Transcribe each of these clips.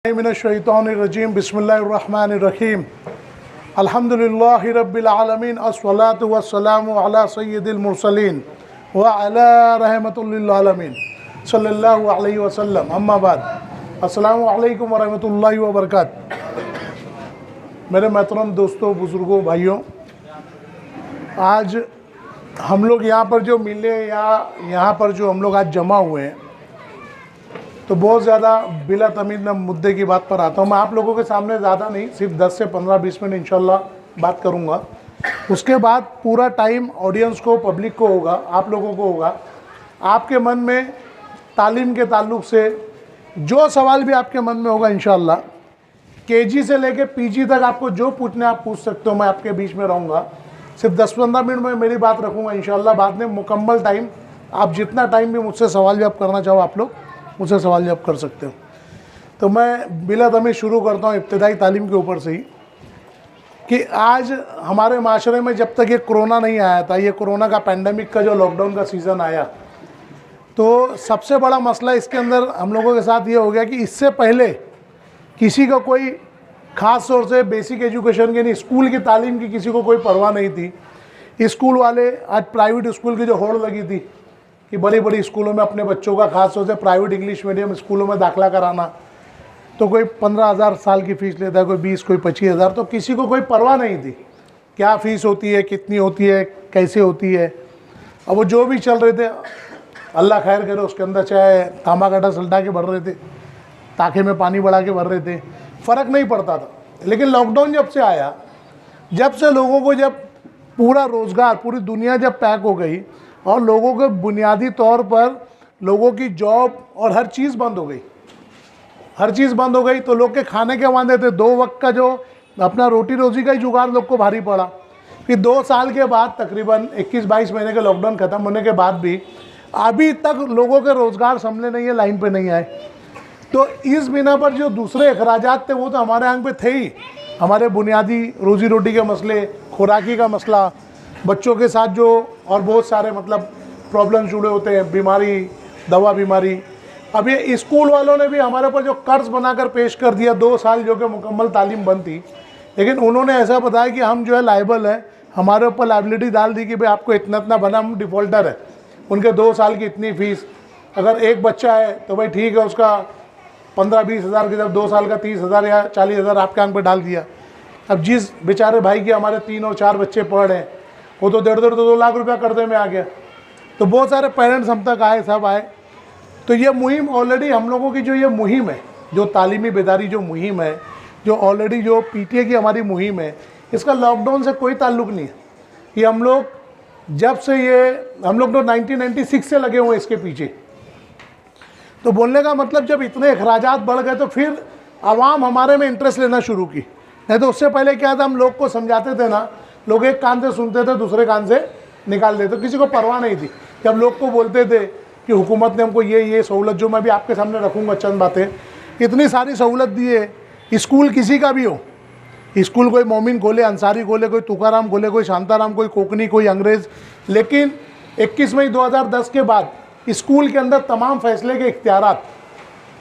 मिनश्शैतानिर्रजीम बिस्मिल्लाहिर्रहमानिर्रहीम अल्हम्दुलिल्लाहि रब्बिल आलमीन अस्सलातु वस्सलामु अला सय्यिदिल मुरसलीन व अला रहमतुल लिल आलमीन सल्लल्लाहु अलैहि वसल्लम अम्मा बाद अस्सलामु अलैकुम व रहमतुल्लाहि व बरकातुहू। मेरे मोहतरम दोस्तों, बुज़ुर्गों, भाइयों, आज हम लोग यहाँ पर जो मिले या यहाँ पर जो हम लोग आज जमा हुए हैं, तो बहुत ज़्यादा बिला तमीज़ मैं मुद्दे की बात पर आता हूँ। मैं आप लोगों के सामने ज़्यादा नहीं, सिर्फ 10 से 15-20 मिनट इंशाल्लाह बात करूँगा। उसके बाद पूरा टाइम ऑडियंस को, पब्लिक को होगा, आप लोगों को होगा। आपके मन में तालीम के ताल्लुक़ से जो सवाल भी आपके मन में होगा इंशाल्लाह, केजी से लेके पीजी तक आपको जो पूछने आप पूछ सकते हो। मैं आपके बीच में रहूँगा, सिर्फ 10-15 मिनट में मेरी बात रखूँगा इंशाल्लाह। बाद में मुकम्मल टाइम, आप जितना टाइम भी मुझसे सवाल जवाब करना चाहो आप लोग मुझसे सवाल जवाब कर सकते हो। तो मैं बिला तमीज़ शुरू करता हूँ इब्तिदाई तालीम के ऊपर से ही, कि आज हमारे माशरे में जब तक ये कोरोना नहीं आया था, ये कोरोना का पैंडमिक का जो लॉकडाउन का सीज़न आया, तो सबसे बड़ा मसला इसके अंदर हम लोगों के साथ ये हो गया कि इससे पहले किसी को कोई ख़ास तौर से बेसिक एजुकेशन के नहीं, स्कूल की तालीम की किसी को कोई परवाह नहीं थी। स्कूल वाले, आज प्राइवेट स्कूल की जो होड़ लगी थी कि बड़ी बड़ी स्कूलों में अपने बच्चों का, ख़ास तौर से प्राइवेट इंग्लिश मीडियम स्कूलों में दाखिला कराना, तो कोई 15,000 साल की फ़ीस लेता है, कोई 20, कोई 25,000। तो किसी को कोई परवाह नहीं थी क्या फ़ीस होती है, कितनी होती है, कैसे होती है। अब वो जो भी चल रहे थे, अल्लाह खैर करे, उसके अंदर चाहे तांबा काटा सल्टा के भर रहे थे, ताखे में पानी बढ़ा के भर रहे थे, फ़र्क नहीं पड़ता था। लेकिन लॉकडाउन जब से आया, जब से लोगों को, जब पूरा रोज़गार, पूरी दुनिया जब पैक हो गई और लोगों के बुनियादी तौर पर लोगों की जॉब और हर चीज़ बंद हो गई, हर चीज़ बंद हो गई, तो लोग के खाने के वांदे थे। 2 वक्त का जो अपना रोटी रोज़ी का ही जुगाड़ लोग को भारी पड़ा। फिर 2 साल के बाद, तकरीबन 21-22 महीने के लॉकडाउन ख़त्म होने के बाद भी अभी तक लोगों के रोज़गार संभले नहीं है, लाइन पे नहीं आए। तो इस बिना पर जो दूसरे अखराजात थे वो तो हमारे आंख पे थे ही। हमारे बुनियादी रोज़ी रोटी के मसले, खुराकी का मसला, बच्चों के साथ जो और बहुत सारे मतलब प्रॉब्लम जुड़े होते हैं, बीमारी, दवा बीमारी। अब ये स्कूल वालों ने भी हमारे ऊपर जो कर्ज बनाकर पेश कर दिया, 2 साल जो कि मुकम्मल तालीम बंद थी, लेकिन उन्होंने ऐसा बताया कि हम जो है लाइबल है, हमारे ऊपर लाइबिलिटी डाल दी कि भाई आपको इतना इतना बना, हम डिफ़ॉल्टर है, उनके 2 साल की इतनी फ़ीस। अगर एक बच्चा है तो भाई ठीक है, उसका 15-20 हज़ार की, जब 2 साल का 30,000 या 40,000 आपके आंख पर डाल दिया। अब जिस बेचारे भाई के हमारे 3 और 4 बच्चे पढ़ रहे हैं, वो तो 1.5-2 लाख रुपया कर्जे में आ गया। तो बहुत सारे पेरेंट्स हम तक आए, सब आए। तो ये मुहिम ऑलरेडी हम लोगों की, जो ये मुहिम है, जो तालीमी बेदारी जो मुहिम है, जो ऑलरेडी जो पीटीए की हमारी मुहिम है, इसका लॉकडाउन से कोई ताल्लुक़ नहीं है। कि हम लोग जब से हम लोग तो 1996 से लगे हुए इसके पीछे। तो बोलने का मतलब, जब इतने अखराजात बढ़ गए तो फिर आवाम हमारे में इंटरेस्ट लेना शुरू की। नहीं तो उससे पहले क्या था, हम लोग को समझाते थे ना, लोग एक कान से सुनते थे, दूसरे कान से निकाल देते, किसी को परवाह नहीं थी। जब लोग को बोलते थे कि हुकूमत ने हमको ये सहूलत, जो मैं भी आपके सामने रखूँगा चंद बातें, इतनी सारी सहूलत दी है। स्कूल किसी का भी हो, स्कूल कोई मोमिन खोले, अंसारी खोले, कोई तुकाराम खोले, कोई शांताराम, कोई कोकनी, कोई अंग्रेज़, लेकिन 21 मई 2010 के बाद स्कूल के अंदर तमाम फ़ैसले के इख्तियारात,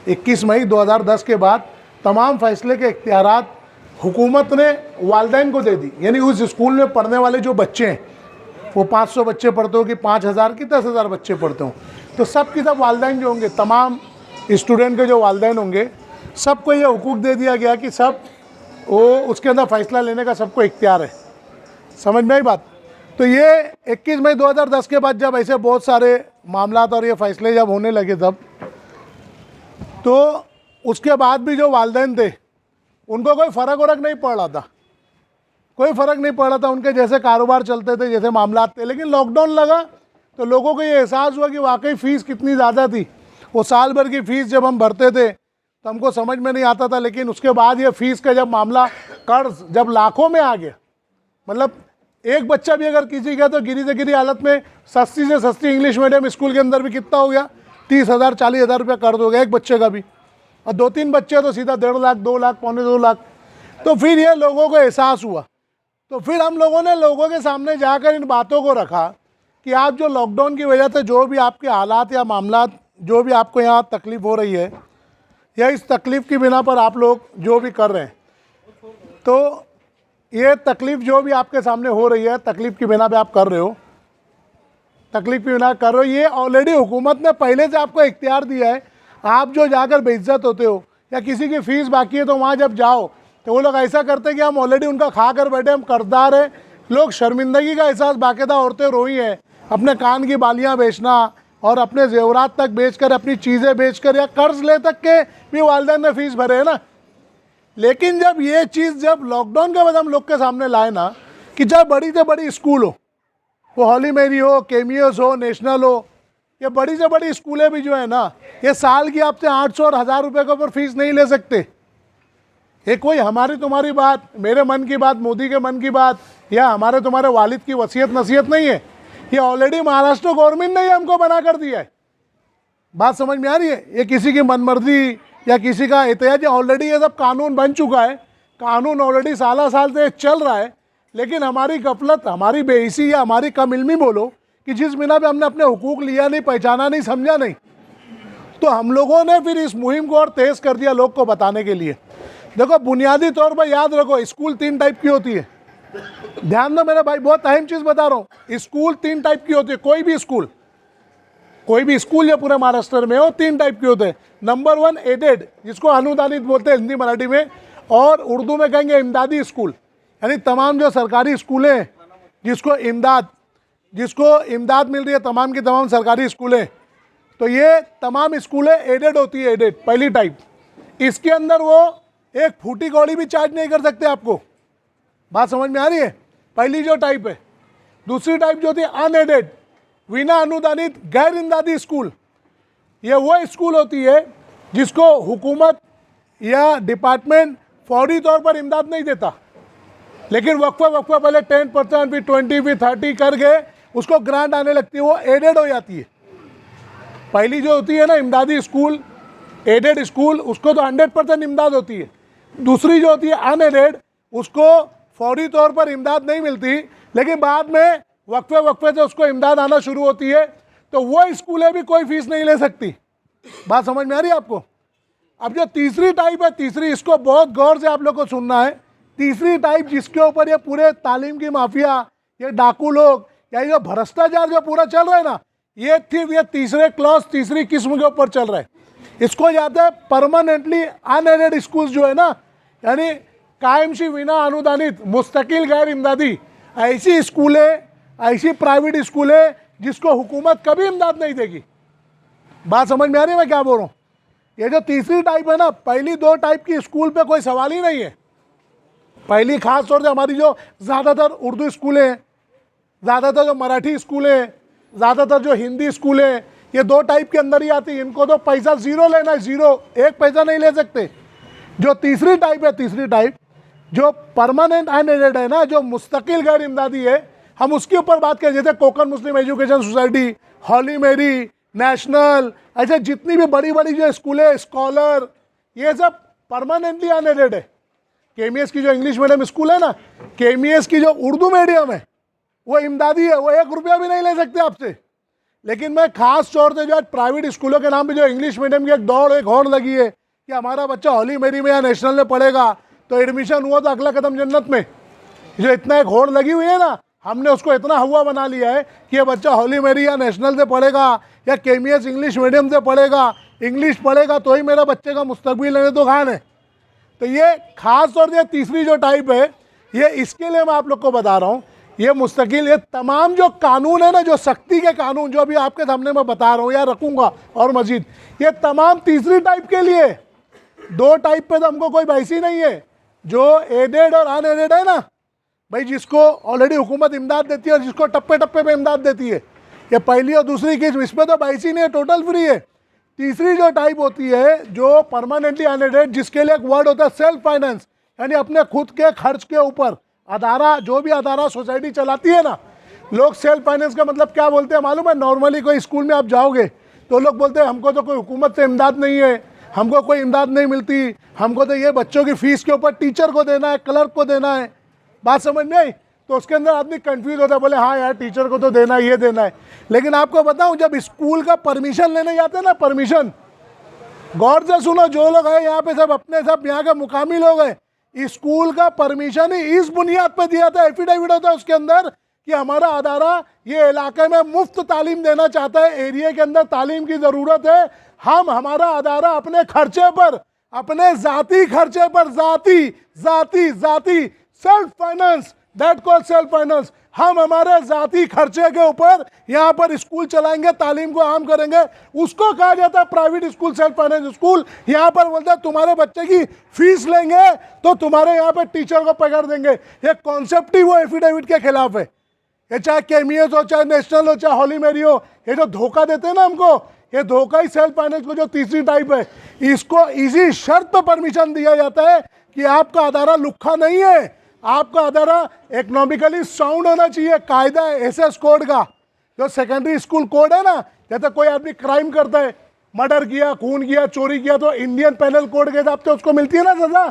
21 मई 2010 के बाद तमाम फ़ैसले के इख्तियारात हुकूमत ने वालिदैन को दे दी। यानी उस स्कूल में पढ़ने वाले जो बच्चे हैं, वो 500 बच्चे पढ़ते हो कि 5,000 की 10,000 बच्चे पढ़ते हो, तो सब की सब वालिदैन जो होंगे, तमाम स्टूडेंट के जो वालिदैन होंगे, सबको ये हुकूक दे दिया गया कि सब वो उसके अंदर फ़ैसला लेने का सबको इख्तियार है। समझ में आई बात। तो ये 21 मई 2010 के बाद जब ऐसे बहुत सारे मामलात और ये फ़ैसले जब होने लगे, तब तो उसके बाद भी जो वालिदैन थे उनको कोई फ़र्क वरक नहीं पड़ रहा था, कोई फ़र्क नहीं पड़ रहा था। उनके जैसे कारोबार चलते थे, जैसे मामलात थे। लेकिन लॉकडाउन लगा तो लोगों को ये एहसास हुआ कि वाकई फ़ीस कितनी ज़्यादा थी। वो साल भर की फ़ीस जब हम भरते थे तो हमको समझ में नहीं आता था, लेकिन उसके बाद ये फ़ीस का जब मामला, कर्ज जब लाखों में आ गया, मतलब एक बच्चा भी अगर किसी का, तो गिरी से गिरी हालत में सस्ती से सस्ती इंग्लिश मीडियम स्कूल के अंदर भी कितना हो गया, 30,000 40,000 रुपया कर्ज हो गया एक बच्चे का भी, और 2-3 बच्चे तो सीधा 1.5 लाख, 2 लाख, पौने 2 लाख। तो फिर ये लोगों को एहसास हुआ। तो फिर हम लोगों ने लोगों के सामने जाकर इन बातों को रखा कि आप जो लॉकडाउन की वजह से जो भी आपके हालात या मामलात, जो भी आपको यहाँ तकलीफ़ हो रही है, या इस तकलीफ़ की बिना पर आप लोग जो भी कर रहे हैं, तो ये तकलीफ़ जो भी आपके सामने हो रही है, तकलीफ़ की बिना पे आप कर रहे हो, तकलीफ़ की बिना कर रहे हो, ये ऑलरेडी हुकूमत ने पहले से आपको इख्तियार दिया है। आप जो जाकर बेइज्जत होते हो या किसी की फ़ीस बाकी है तो वहाँ जब जाओ तो वो लोग ऐसा करते हैं कि हम ऑलरेडी उनका खा कर बैठे, हम कर्जदार हैं। लोग शर्मिंदगी का एहसास, बाकायदा औरतें रोई हैं, अपने कान की बालियाँ बेचना और अपने जेवरात तक बेचकर, अपनी चीज़ें बेचकर या कर्ज ले तक के भी वालिदैन ने फ़ीस भरे है ना। लेकिन जब ये चीज़ जब लॉकडाउन के बाद हम लोग के सामने लाए ना कि जब बड़ी से बड़ी स्कूल हो, वो हॉली मेरी हो, केमियस हो, नेशनल हो, ये बड़ी से बड़ी स्कूलें भी जो है ना, ये साल की आपसे 800 और 1000 रुपये के ऊपर फीस नहीं ले सकते। ये कोई हमारी तुम्हारी बात, मेरे मन की बात, मोदी के मन की बात या हमारे तुम्हारे वालिद की वसीयत नसीहत नहीं है। ये ऑलरेडी महाराष्ट्र गवर्नमेंट ने ही हमको बना कर दिया है। बात समझ में आ रही है? ये किसी की मनमर्जी या किसी का एहतियाज, ऑलरेडी ये सब कानून बन चुका है। कानून ऑलरेडी साल से चल रहा है। लेकिन हमारी गफलत, हमारी बेहिसी या हमारी कम इल्मी बोलो कि जिस बिना पे हमने अपने हुकूक लिया नहीं, पहचाना नहीं, समझा नहीं, तो हम लोगों ने फिर इस मुहिम को और तेज़ कर दिया लोग को बताने के लिए। देखो, बुनियादी तौर पर याद रखो, स्कूल 3 टाइप की होती है। ध्यान दो मेरे भाई, बहुत अहम चीज़ बता रहा हूँ। स्कूल 3 टाइप की होती है। कोई भी स्कूल जो पूरे महाराष्ट्र में हो, 3 टाइप के होते हैं। नंबर 1 एडेड, जिसको अनुदानित बोलते हैं हिंदी मराठी में, और उर्दू में कहेंगे इमदादी स्कूल, यानी तमाम जो सरकारी स्कूलें हैं जिसको इमदाद मिल रही है, तमाम की तमाम सरकारी स्कूलें, तो ये तमाम स्कूलें एडेड होती है। एडेड पहली टाइप। इसके अंदर वो एक फूटी कौड़ी भी चार्ज नहीं कर सकते आपको। बात समझ में आ रही है? पहली जो टाइप है। दूसरी टाइप जो होती है अनएडेड, बिना अनुदानित गैर इमदादी स्कूल। ये वो स्कूल होती है जिसको हुकूमत या डिपार्टमेंट फौरी तौर पर इमदाद नहीं देता, लेकिन वक्फा पहले 10%, फिर 20, फिर 30 करके उसको ग्रांट आने लगती है, वो एडेड हो जाती है। पहली जो होती है ना इमदादी स्कूल, एडेड स्कूल, उसको तो 100% इमदाद होती है। दूसरी जो होती है अनएडेड, उसको फौरी तौर पर इमदाद नहीं मिलती, लेकिन बाद में वक्फे से उसको इमदाद आना शुरू होती है, तो वो स्कूलें भी कोई फीस नहीं ले सकती। बात समझ में आ रही है आपको? अब जो तीसरी टाइप है, तीसरी, इसको बहुत गौर से आप लोग को सुनना है। तीसरी टाइप जिसके ऊपर ये पूरे तालीम की माफिया, ये डाकू लोग या ये भ्रष्टाचार जो पूरा चल रहा है ना, ये तीसरे क्लॉज, तीसरी किस्म के ऊपर चल रहा है। इसको जाते हैं परमानेंटली अनएडेड स्कूल जो है ना, यानी कायमशी बिना अनुदानित मुस्तकिल गैर इमदादी ऐसी स्कूलें, ऐसी प्राइवेट स्कूलें जिसको हुकूमत कभी इमदाद नहीं देगी। बात समझ में आ रही है मैं क्या बोल रहा हूँ? ये जो तीसरी टाइप है ना, पहली 2 टाइप की स्कूल पे कोई सवाल ही नहीं है। पहली खास तौर से हमारी जो ज़्यादातर उर्दू स्कूलें, ज़्यादातर जो मराठी स्कूलें, ज़्यादातर जो हिंदी स्कूलें, ये 2 टाइप के अंदर ही आती है। इनको तो पैसा ज़ीरो लेना है, ज़ीरो, 1 पैसा नहीं ले सकते। जो तीसरी टाइप है, तीसरी टाइप जो परमानेंट अनएडेड है ना, जो मुस्तकिल गैर इमदादी है, हम उसके ऊपर बात करें। जैसे कोकन मुस्लिम एजुकेशन सोसाइटी, हॉली मेरी, नेशनल, ऐसे जितनी भी बड़ी बड़ी जो स्कूलें, स्कॉलर, ये सब परमानेंटली अनएडेड है। केमीएस की जो इंग्लिश मीडियम स्कूल है ना, केमीएस की जो उर्दू मीडियम है, वो इमदादी है, वो 1 रुपया भी नहीं ले सकते आपसे। लेकिन मैं खास तौर से जो प्राइवेट स्कूलों के नाम पे जो इंग्लिश मीडियम की एक दौड़, एक होड़ लगी है कि हमारा बच्चा हॉली मेरी में या नेशनल में पढ़ेगा तो एडमिशन हुआ तो अगला कदम जन्नत में, जो इतना एक होड़ लगी हुई है ना, हमने उसको इतना हुआ बना लिया है कि ये बच्चा हॉली मेरी या नेशनल से पढ़ेगा या केमीएस इंग्लिश मीडियम से पढ़ेगा, इंग्लिश पढ़ेगा तो ही मेरा बच्चे का मुस्तकबिल है, तो खान है। तो ये खास तौर से तीसरी जो टाइप है, ये इसके लिए मैं आप लोग को बता रहा हूँ। ये मुस्तकिल, ये तमाम जो कानून है ना, जो सख्ती के कानून जो अभी आपके सामने मैं बता रहा हूँ या रखूँगा और मजीद, ये तमाम तीसरी टाइप के लिए। 2 टाइप पे तो हमको कोई बहस ही नहीं है। जो एडेड और अनएडेड है ना भाई, जिसको ऑलरेडी हुकूमत इमदाद देती है और जिसको टप्पे टप्पे पे इमदाद देती है, ये पहली और दूसरी किस्म, इसमें तो बहस ही नहीं है, टोटल फ्री है। तीसरी जो टाइप होती है जो परमानेंटली अनएडेड, जिसके लिए एक वर्ड होता है सेल्फ फाइनेंस, यानी अपने खुद के खर्च के ऊपर अदारा, जो भी अदारा सोसाइटी चलाती है ना, लोग सेल्फ फाइनेंस का मतलब क्या बोलते हैं मालूम है? नॉर्मली कोई स्कूल में आप जाओगे तो लोग बोलते हैं हमको तो कोई हुकूमत से इमदाद नहीं है, हमको कोई इमदाद नहीं मिलती, हमको तो ये बच्चों की फ़ीस के ऊपर टीचर को देना है, क्लर्क को देना है। बात समझ में आई? तो उसके अंदर आदमी कंफ्यूज होता है, बोले हाँ यार टीचर को तो देना है, ये देना है। लेकिन आपको बताऊं, जब स्कूल का परमिशन लेने जाते हैं ना, परमिशन, गौर से सुनो, जो लोग हैं यहाँ पे सब अपने सब यहाँ के मुकामी लोग हैं। स्कूल का परमिशन ही इस बुनियाद पर दिया था, एफिडेविट होता है उसके अंदर कि हमारा अदारा ये इलाके में मुफ्त तालीम देना चाहता है, एरिया के अंदर तालीम की ज़रूरत है। हम हमारा अदारा अपने खर्चे पर, अपने ज़ाती खर्चे पर, ज़ाती self finance, that called self finance, हम हमारे ज़ाती खर्चे के ऊपर यहाँ पर स्कूल चलाएंगे, तालीम को आम करेंगे। उसको कहा जाता है private school, self finance school. यहाँ पर बोलते हैं तुम्हारे बच्चे की फीस लेंगे तो तुम्हारे यहाँ पे टीचर को पकड़ देंगे। ये कॉन्सेप्ट ही वो एफिडेविट के खिलाफ है। ये चाहे केमियस हो, चाहे नेशनल हो, चाहे हॉली मेरी हो, ये जो धोखा देते हैं ना हमको, ये धोखा ही सेल्फ फाइनेंस को जो तीसरी टाइप है, इसको इसी शर्त पर परमिशन दिया जाता है कि आपका अदारा लुक्खा नहीं है, आपका अदारा इकोनॉमिकली साउंड होना चाहिए। कायदा है एसएस कोड का, जो सेकेंडरी स्कूल कोड है ना, जैसे कोई आदमी क्राइम करता है, मर्डर किया, खून किया, चोरी किया, तो इंडियन पेनल कोड के हिसाब से उसको मिलती है ना सजा।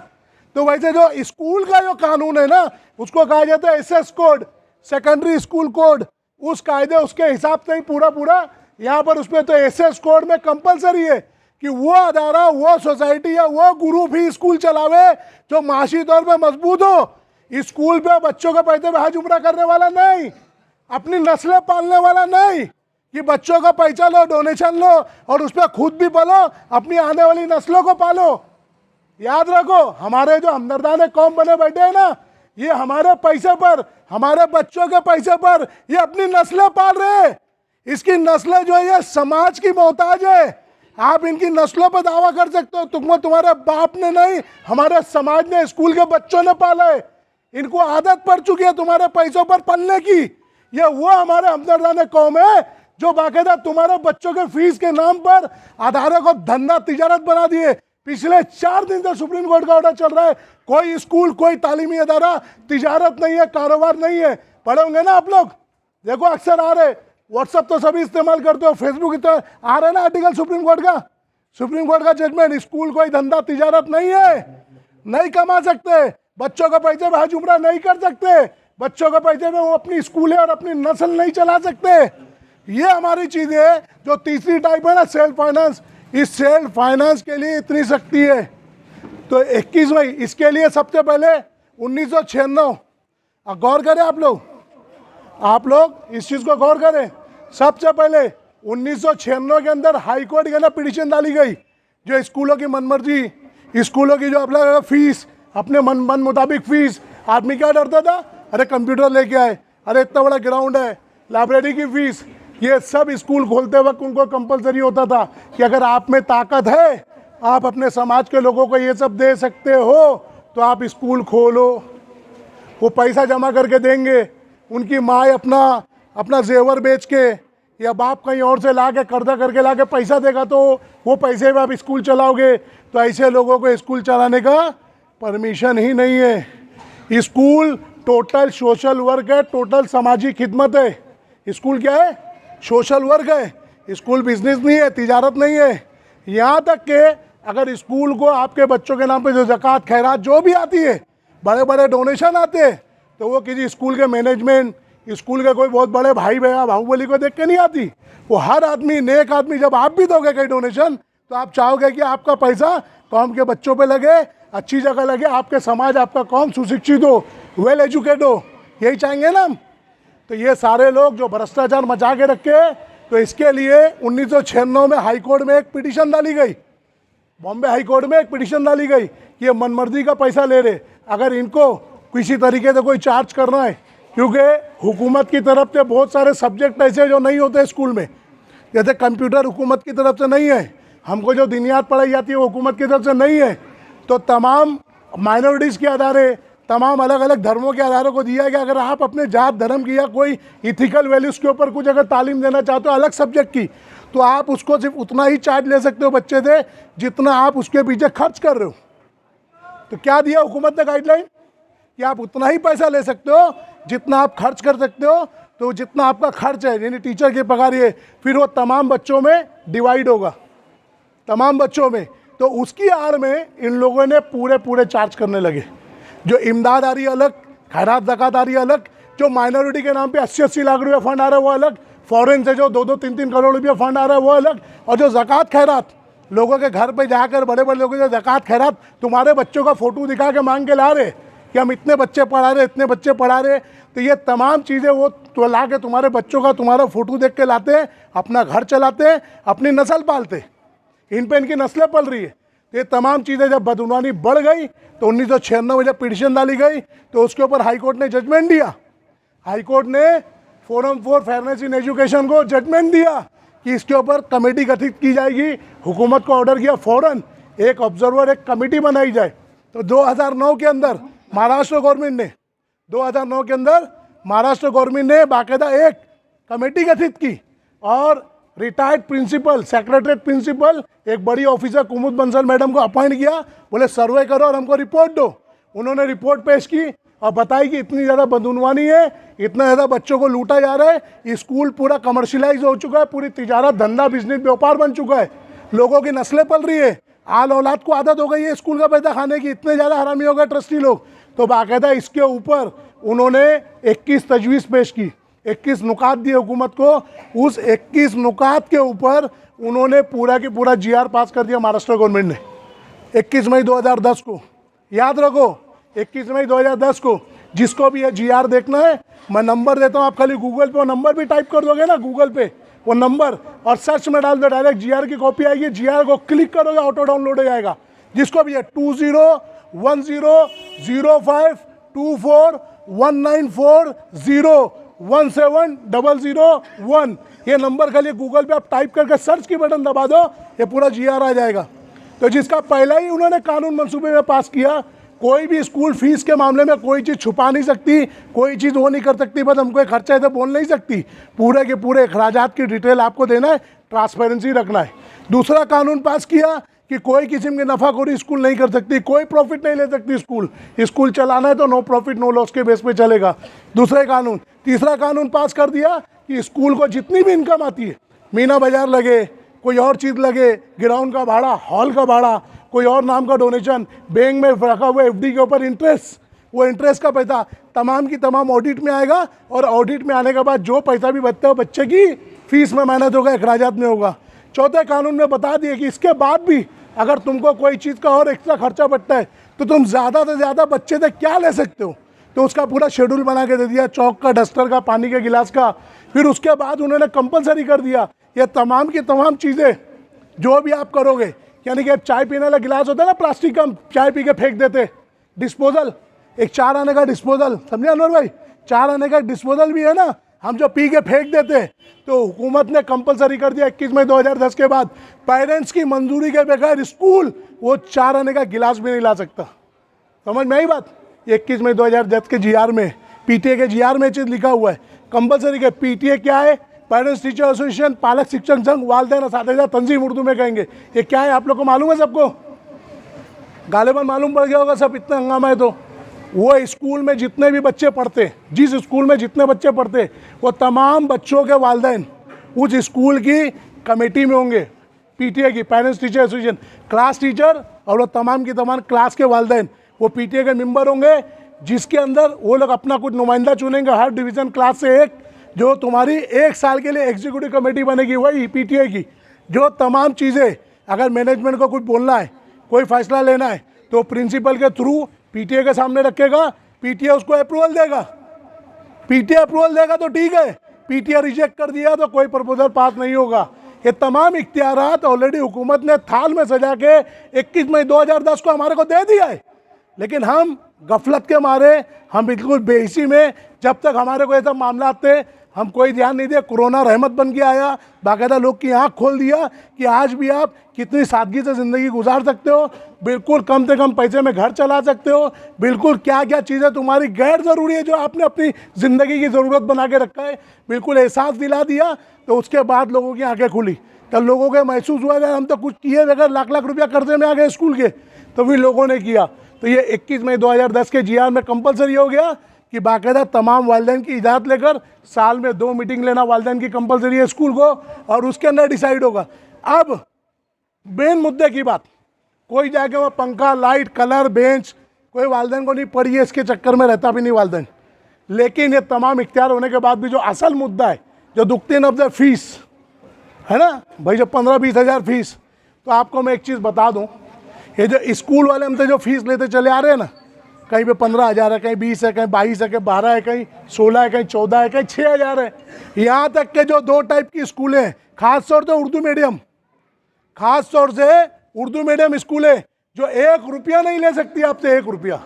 तो वैसे जो स्कूल का जो कानून है ना, उसको कहा जाता है SS code, secondary school code. उस कायदे उसके हिसाब से ही पूरा यहाँ पर उसमें तो एसएस कोड में कंपलसरी है कि वो अदारा, वो सोसाइटी या वो गुरु भी स्कूल चलावे जो माशी तौर पर मजबूत हो। स्कूल पे बच्चों के पैसे में हज उम्रा करने वाला नहीं, अपनी नस्लें पालने वाला नहीं कि बच्चों का पैसा लो, डोनेशन लो और उस पर खुद भी पलो, अपनी आने वाली नस्लों को पालो। याद रखो, हमारे जो हमदर्दान कौम बने बैठे हैं ना, ये हमारे पैसे पर, हमारे बच्चों के पैसे पर ये अपनी नस्लें पाल रहे हैं। इसकी नस्लें जो है ये समाज की मोहताज है। आप इनकी नस्लों पर दावा कर सकते हो, तुमको तुम्हारे बाप ने नहीं, हमारे समाज ने, स्कूल के बच्चों ने पाला है। इनको आदत पड़ चुकी है तुम्हारे पैसों पर पलने की। ये वो हमारे हमदर्दान कौम है जो बाकायदा तुम्हारे बच्चों के फीस के नाम पर अदारे को धंधा तिजारत बना दिए। पिछले 4 दिन से सुप्रीम कोर्ट का ऑर्डर चल रहा है, कोई स्कूल, कोई तालीमी अदारा तिजारत नहीं है, कारोबार नहीं है। पढ़े होंगे ना आप लोग, देखो अक्सर आ रहे, व्हाट्सअप तो सभी इस्तेमाल करते हो, फेसबुक तो आ रहा है ना आर्टिकल सुप्रीम कोर्ट का जजमेंट। स्कूल कोई धंधा तिजारत नहीं है, नहीं कमा सकते, बच्चों के पैसे में हज उम्रा नहीं कर सकते, बच्चों के पैसे में वो अपनी स्कूलें और अपनी नस्ल नहीं चला सकते। ये हमारी चीज़ है। जो तीसरी टाइप है ना सेल्फ फाइनेंस, इस सेल्फ फाइनेंस के लिए इतनी सख्ती है। तो 21 मई इसके लिए सबसे पहले 1996, गौर करें आप लोग इस चीज़ को गौर करें। सबसे पहले 1996 के अंदर हाई कोर्ट के अंदर पिटीशन डाली गई, जो स्कूलों की मनमर्जी, स्कूलों की जो अपना फीस, अपने मन मुताबिक फीस। आदमी क्या डरता था, अरे कंप्यूटर लेके आए, अरे इतना बड़ा ग्राउंड है, लाइब्रेरी की फीस। ये सब स्कूल खोलते वक्त उनको कंपलसरी होता था कि अगर आप में ताकत है, आप अपने समाज के लोगों को ये सब दे सकते हो, तो आप स्कूल खोलो। वो पैसा जमा करके देंगे, उनकी माँ अपना जेवर बेच के या बाप कहीं और से ला के कर्जा करके ला के पैसा देगा, तो वो पैसे में आप स्कूल चलाओगे। तो ऐसे लोगों को स्कूल चलाने का परमिशन ही नहीं है। स्कूल टोटल सोशल वर्क है, टोटल सामाजिक खिदमत है। स्कूल क्या है? सोशल वर्क है। स्कूल बिजनेस नहीं है, तिजारत नहीं है। यहाँ तक कि अगर स्कूल को आपके बच्चों के नाम पे जो ज़कात खैरात जो भी आती है, बड़े बड़े डोनेशन आते हैं, तो वो किसी स्कूल के मैनेजमेंट, स्कूल के कोई बहुत बड़े भाई भैया बाहुबली को देख के नहीं आती। वो हर आदमी, नेक आदमी, जब आप भी दोगे कहीं डोनेशन, तो आप चाहोगे कि आपका पैसा कौम के बच्चों पे लगे, अच्छी जगह लगे, आपके समाज, आपका कौम सुशिक्षित हो, वेल एजुकेट हो। यही चाहेंगे ना हम। तो ये सारे लोग जो भ्रष्टाचार मचा के रखे, तो इसके लिए 1996 में हाई कोर्ट में एक पिटीशन डाली गई, बॉम्बे हाई कोर्ट में एक पिटीशन डाली गई कि ये मनमर्जी का पैसा ले रहे। अगर इनको किसी तरीके से कोई चार्ज करना है, क्योंकि हुकूमत की तरफ से बहुत सारे सब्जेक्ट ऐसे जो नहीं होते स्कूल में, जैसे कंप्यूटर हुकूमत की तरफ से नहीं है, हमको जो दिनियात पढ़ाई जाती है वो हुकूमत की तरफ से नहीं है। तो तमाम माइनॉरिटीज़ के अदारे, तमाम अलग अलग धर्मों के अदारों को दिया गया, अगर आप अपने जात धर्म की या कोई इथिकल वैल्यूज़ के ऊपर कुछ अगर तालीम देना चाहते हो अलग सब्जेक्ट की, तो आप उसको सिर्फ उतना ही चार्ज ले सकते हो बच्चे से जितना आप उसके पीछे खर्च कर रहे हो। तो क्या दिया हुकूमत ने गाइडलाइन कि आप उतना ही पैसा ले सकते हो जितना आप खर्च कर सकते हो। तो जितना आपका खर्च है, यानी टीचर की पगार, ये फिर वो तमाम बच्चों में डिवाइड होगा, तमाम बच्चों में। तो उसकी आड़ में इन लोगों ने पूरे चार्ज करने लगे। जो इमदाद आ रही है अलग, खैरात ज़कात आ रही है अलग, जो माइनॉरिटी के नाम पे 80-80 लाख रुपये फंड आ रहा है वो अलग, फॉरेन से जो 2-2, 3-3 करोड़ रुपये फंड आ रहा है वो अलग, और जो ज़कात खैरात लोगों के घर पे जाकर बड़े बड़े लोगों से ज़कात खैरात तुम्हारे बच्चों का फ़ोटो दिखा के मांग के ला रहे कि हम इतने बच्चे पढ़ा रहे, इतने बच्चे पढ़ा रहे। तो ये तमाम चीज़ें वो तो ला के तुम्हारे बच्चों का तुम्हारा फ़ोटो देख के लाते हैं, अपना घर चलाते हैं, अपनी नस्ल पालते, इन पे इनकी नस्लें पल रही है। तो ये तमाम चीज़ें जब बदउनवानी बढ़ गई तो 1996 में जब पिटीशन डाली गई तो उसके ऊपर हाई कोर्ट ने जजमेंट दिया। हाई कोर्ट ने forum for fairness in education को जजमेंट दिया कि इसके ऊपर कमेटी गठित की जाएगी। हुकूमत को ऑर्डर किया फ़ौरन एक ऑब्जर्वर, एक कमेटी बनाई जाए। तो 2009 के अंदर महाराष्ट्र गवर्नमेंट ने 2009 के अंदर महाराष्ट्र गवर्नमेंट ने बाकायदा एक कमेटी गठित की और रिटायर्ड प्रिंसिपल, सेक्रेटरीट प्रिंसिपल, एक बड़ी ऑफिसर कुमुद बंसल मैडम को अपॉइंट किया। बोले सर्वे करो और हमको रिपोर्ट दो। उन्होंने रिपोर्ट पेश की और बताई कि इतनी ज़्यादा बदउनवानी है, इतना ज़्यादा बच्चों को लूटा जा रहा है, स्कूल पूरा कमर्शियलाइज हो चुका है, पूरी तिजारत, धंधा, बिजनेस, व्यापार बन चुका है, लोगों की नस्लें पल रही है, आल औलाद को आदत हो गई है स्कूल का पैसा खाने की, इतने ज़्यादा हरामी हो गए ट्रस्टी लोग। तो बाकायदा इसके ऊपर उन्होंने 21 तजवीज़ पेश की, 21 नुकात दिए हुकूमत को। उस 21 नुकात के ऊपर उन्होंने पूरा की पूरा GR पास कर दिया महाराष्ट्र गवर्नमेंट ने 21 मई 2010 को। याद रखो 21 मई 2010 को। जिसको भी ये GR देखना है मैं नंबर देता हूँ, आप खाली गूगल पे वो नंबर भी टाइप कर दोगे ना, गूगल पे वो नंबर और सर्च में डाल दो, डायरेक्ट GR की कॉपी आएगी। GR को क्लिक करोगे ऑटो डाउनलोड हो जाएगा। जिसको भी है 201005241940170001 ये नंबर खाली गूगल पे आप टाइप करके सर्च की बटन दबा दो, ये पूरा GR आ जाएगा। तो जिसका पहला ही उन्होंने कानून मंसूबे में पास किया, कोई भी स्कूल फीस के मामले में कोई चीज़ छुपा नहीं सकती, कोई चीज़ वो नहीं कर सकती, बस हमको एक खर्चा है तो बोल नहीं सकती, पूरे के पूरे अखराजात की डिटेल आपको देना है, ट्रांसपेरेंसी रखना है। दूसरा कानून पास किया कि कोई किस्म की नफाखोरी स्कूल नहीं कर सकती, कोई प्रॉफिट नहीं ले सकती स्कूल चलाना है तो नो प्रॉफिट नो लॉस के बेस पे चलेगा, दूसरे कानून। तीसरा कानून पास कर दिया कि स्कूल को जितनी भी इनकम आती है, मीना बाजार लगे, कोई और चीज़ लगे, ग्राउंड का भाड़ा, हॉल का भाड़ा, कोई और नाम का डोनेशन, बैंक में रखा हुआ FD के ऊपर इंटरेस्ट, वो इंटरेस्ट का पैसा तमाम की तमाम ऑडिट में आएगा और ऑडिट में आने के बाद जो पैसा भी बचता है वो बच्चे की फीस में मेहनत होगा, अखराजात में होगा। चौथे कानून में बता दिए कि इसके बाद भी अगर तुमको कोई चीज़ का और एक्स्ट्रा खर्चा बढ़ता है तो तुम ज़्यादा से ज़्यादा बच्चे से क्या ले सकते हो, तो उसका पूरा शेड्यूल बना के दे दिया, चौक का, डस्टर का, पानी के गिलास का। फिर उसके बाद उन्होंने कंपलसरी कर दिया ये तमाम की तमाम चीज़ें जो भी आप करोगे, यानी कि अब चाय पीने वाला गिलास होता है ना प्लास्टिक का, चाय पी के फेंक देते, डिस्पोजल, एक 4 आने का डिस्पोजल, समझे अनवर भाई, 4 आने का डिस्पोजल भी है ना, हम जो पी के फेंक देते, तो हुकूमत ने कंपलसरी कर दिया 21 मई 2010 के बाद पेरेंट्स की मंजूरी के बगैर स्कूल वो 4 आने का गिलास भी नहीं ला सकता। समझ में आई बात। 21 मई 2010 के GR में, PTA के GR में चीज़ लिखा हुआ है कंपलसरी के। PTA क्या है? पेरेंट्स टीचर एसोसिएशन, पालक शिक्षक संघ, वालिदैन असातिज़ा तंजीम उर्दू में कहेंगे। ये क्या है आप लोग को मालूम है? सबको गालिबन मालूम पड़ गया होगा, सब इतना हंगामा है। तो वो स्कूल में जितने भी बच्चे पढ़ते, जिस स्कूल में जितने बच्चे पढ़ते, वो तमाम बच्चों के वालिदैन उस स्कूल की कमेटी में होंगे, PTA की, parents teacher association, class teacher और वो तमाम की तमाम क्लास के वालिदैन वो PTA के मेंबर होंगे, जिसके अंदर वो लोग अपना कुछ नुमाइंदा चुनेंगे हर डिवीज़न क्लास से एक, जो तुम्हारी 1 साल के लिए एग्जीक्यूटिव कमेटी बनेगी वही PTA की। जो तमाम चीज़ें अगर मैनेजमेंट को कुछ बोलना है, कोई फैसला लेना है, तो प्रिंसिपल के थ्रू PTA के सामने रखेगा, PTA उसको अप्रूवल देगा। PTA अप्रूवल देगा तो ठीक है, PTA रिजेक्ट कर दिया तो कोई प्रपोजल पास नहीं होगा। ये तमाम इख्तियारात ऑलरेडी हुकूमत ने थाल में सजा के 21 मई 2010 को हमारे को दे दिया है, लेकिन हम गफलत के मारे, हम बिल्कुल बेहिसी में, जब तक हमारे को ऐसा मामला थे हम कोई ध्यान नहीं दिया। कोरोना रहमत बन के आया, बाकायदा लोग की आँख खोल दिया कि आज भी आप कितनी सादगी से ज़िंदगी गुजार सकते हो, बिल्कुल कम से कम पैसे में घर चला सकते हो, बिल्कुल क्या क्या चीज़ें तुम्हारी गैर ज़रूरी है जो आपने अपनी ज़िंदगी की ज़रूरत बना के रखा है, बिल्कुल एहसास दिला दिया। तो उसके बाद लोगों की आंखें खुली, तब लोगों के महसूस हुआ यार हम तो कुछ किए बगैर लाख लाख रुपया कर्जे में आ गए स्कूल के, तो फिर लोगों ने किया। तो ये 21 मई 2010 के GR में कंपलसरी हो गया कि बाकायदा तमाम वालिदैन की इजाज़त लेकर साल में 2 मीटिंग लेना वालिदैन की कंपलसरी है स्कूल को, और उसके अंदर डिसाइड होगा। अब मेन मुद्दे की बात, कोई जाके वह पंखा, लाइट, कलर, बेंच कोई वालिदैन को नहीं पड़ी है, इसके चक्कर में रहता भी नहीं वालिदैन। लेकिन ये तमाम इख्तियार होने के बाद भी जो असल मुद्दा है, जो दुखती नब्ज़ फीस है ना भाई, जब 15-20 हज़ार फीस, तो आपको मैं एक चीज़ बता दूं, ये जो स्कूल वाले हमसे जो फीस लेते चले आ रहे हैं ना, कहीं पे 15,000 है, कहीं 20 है, कहीं 22 है, कहीं 12 है, कहीं 16 है, कहीं 14 है, कहीं 6,000 है। यहाँ तक के जो 2 टाइप की स्कूलें हैं, खास तौर से उर्दू मीडियम, खास तौर से उर्दू मीडियम स्कूलें जो 1 रुपया नहीं ले सकती आपसे, 1 रुपया,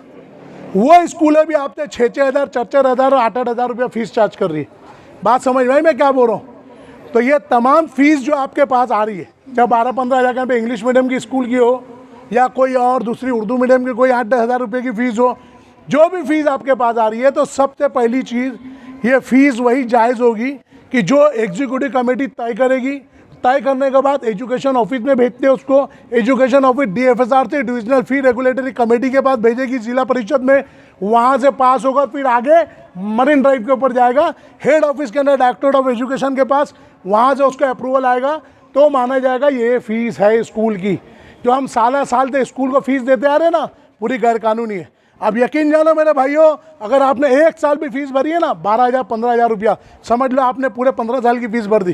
वो स्कूलें भी आपसे 6,000, 4,000 और 8,000 रुपया फीस चार्ज कर रही है। बात समझ में आई मैं क्या बोल रहा हूँ? तो ये तमाम फीस जो आपके पास आ रही है, चाहे 12-15,000 कहीं पे इंग्लिश मीडियम की स्कूल की हो या कोई और दूसरी उर्दू मीडियम की कोई 8-10 हज़ार रुपये की फ़ीस हो, जो भी फीस आपके पास आ रही है, तो सबसे पहली चीज़ ये फ़ीस वही जायज़ होगी कि जो एग्जीक्यूटिव कमेटी तय करेगी। तय करने के बाद एजुकेशन ऑफिस में भेजते हैं उसको, एजुकेशन ऑफिस DFSR से डिविजनल फी रेगुलेटरी कमेटी के पास भेजेगी जिला परिषद में, वहाँ से पास होगा, फिर आगे मरीन ड्राइव के ऊपर जाएगा, हेड ऑफिस के अंदर डायरेक्टरेट ऑफ एजुकेशन के पास, वहाँ से उसका अप्रूवल आएगा, तो माना जाएगा ये फ़ीस है स्कूल की। जो हम साल से स्कूल को फीस देते आ रहे हैं ना, पूरी गैर कानूनी है। अब यकीन जानो मेरे भाइयों, अगर आपने 1 साल भी फीस भरी है ना, 12,000 15,000 रुपया, समझ लो आपने पूरे 15 साल की फीस भर दी,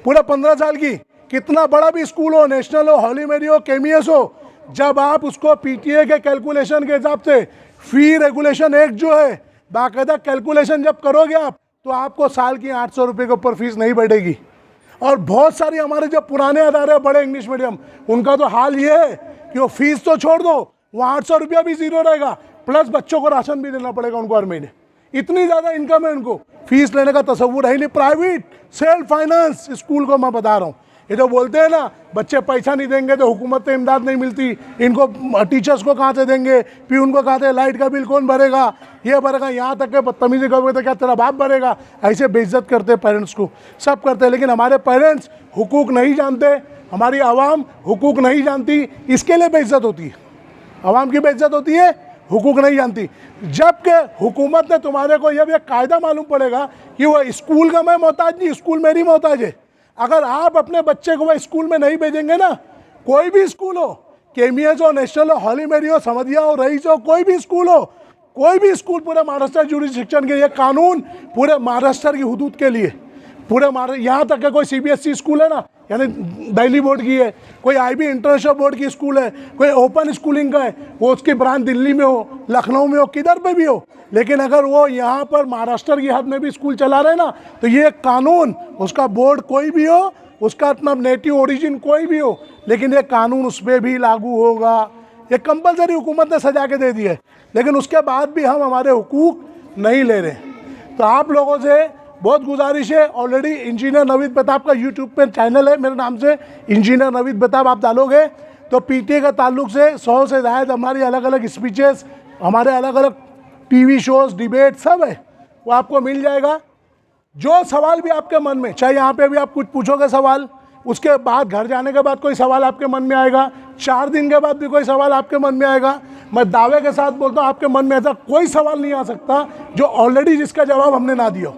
पूरे 15 साल की। कितना बड़ा भी स्कूल हो, नेशनल हो, हॉली मेरी हो, KMS हो, जब आप उसको PTA के कैलकुलेशन के हिसाब से फी रेगुलेशन एक्ट जो है, बाकायदा कैलकुलेशन जब करोगे आप, तो आपको साल की 800 रुपये के ऊपर फीस नहीं बढ़ेगी। और बहुत सारी हमारे जो पुराने अदारे बड़े इंग्लिश मीडियम, उनका तो हाल ये है कि वो फीस तो छोड़ दो, वो 800 रुपया भी ज़ीरो रहेगा, प्लस बच्चों को राशन भी देना पड़ेगा उनको हर महीने। इतनी ज़्यादा इनकम है उनको, फीस लेने का तसव्वुर है नहीं। प्राइवेट सेल्फ फाइनेंस स्कूल को मैं बता रहा हूँ। ये जो बोलते हैं ना, बच्चे पैसा नहीं देंगे तो हुकूमत से इमदाद नहीं मिलती, इनको टीचर्स को कहाँ से देंगे, फिर उनको कहाँ से लाइट का बिल कौन भरेगा, ये भरेगा, यहाँ तक के बदतमीजी करोगे तो क्या तेरा बाप भरेगा, ऐसे बेइज्जत करते पेरेंट्स को, सब करते हैं। लेकिन हमारे पेरेंट्स हुकूक नहीं जानते, हमारी आवाम हुकूक नहीं जानती, इसके लिए बेइज्जत होती है, आवाम की बेइज्जत होती है, हुकूक नहीं जानती। जबकि हुकूमत ने तुम्हारे को यह कायदा मालूम पड़ेगा कि वह स्कूल का मैं मोहताज नहीं, स्कूल मेरी मोहताज है। अगर आप अपने बच्चे को वह स्कूल में नहीं भेजेंगे ना, कोई भी स्कूल हो, KMS हो, नेशनल हो, हॉली मेरी हो, समधिया हो, रईस हो, कोई भी स्कूल हो, कोई भी स्कूल पूरे महाराष्ट्र जुरिडिक्शन के लिए, कानून पूरे महाराष्ट्र की हुदूद के लिए, पूरे यहाँ तक के कोई CBSE स्कूल है ना, यानी दिल्ली बोर्ड की है, कोई IB इंटरनेशनल बोर्ड की स्कूल है, कोई ओपन स्कूलिंग का है, वो उसकी ब्रांच दिल्ली में हो, लखनऊ में हो, किधर पे भी हो, लेकिन अगर वो यहाँ पर महाराष्ट्र की हद में भी स्कूल चला रहे ना, तो ये कानून, उसका बोर्ड कोई भी हो, उसका अपना नेटिव ओरिजिन कोई भी हो, लेकिन ये कानून उस पर भी लागू होगा। ये कंपलसरी हुकूमत ने सजा के दे दी है, लेकिन उसके बाद भी हम हमारे हुकूक नहीं ले रहे। तो आप लोगों से बहुत गुजारिश है, ऑलरेडी इंजीनियर नवीद बेताब का यूट्यूब पे चैनल है मेरे नाम से, इंजीनियर नवीद बेताब आप डालोगे तो PTA का ताल्लुक से 100 से ज़्यादा हमारी अलग अलग स्पीचेस, हमारे अलग अलग TV शोज़, डिबेट सब है, वो आपको मिल जाएगा। जो सवाल भी आपके मन में, चाहे यहाँ पे भी आप कुछ पूछोगे सवाल, उसके बाद घर जाने के बाद कोई सवाल आपके मन में आएगा, 4 दिन के बाद भी कोई सवाल आपके मन में आएगा, मैं दावे के साथ बोलता हूँ आपके मन में ऐसा कोई सवाल नहीं आ सकता जो ऑलरेडी जिसका जवाब हमने ना दिया।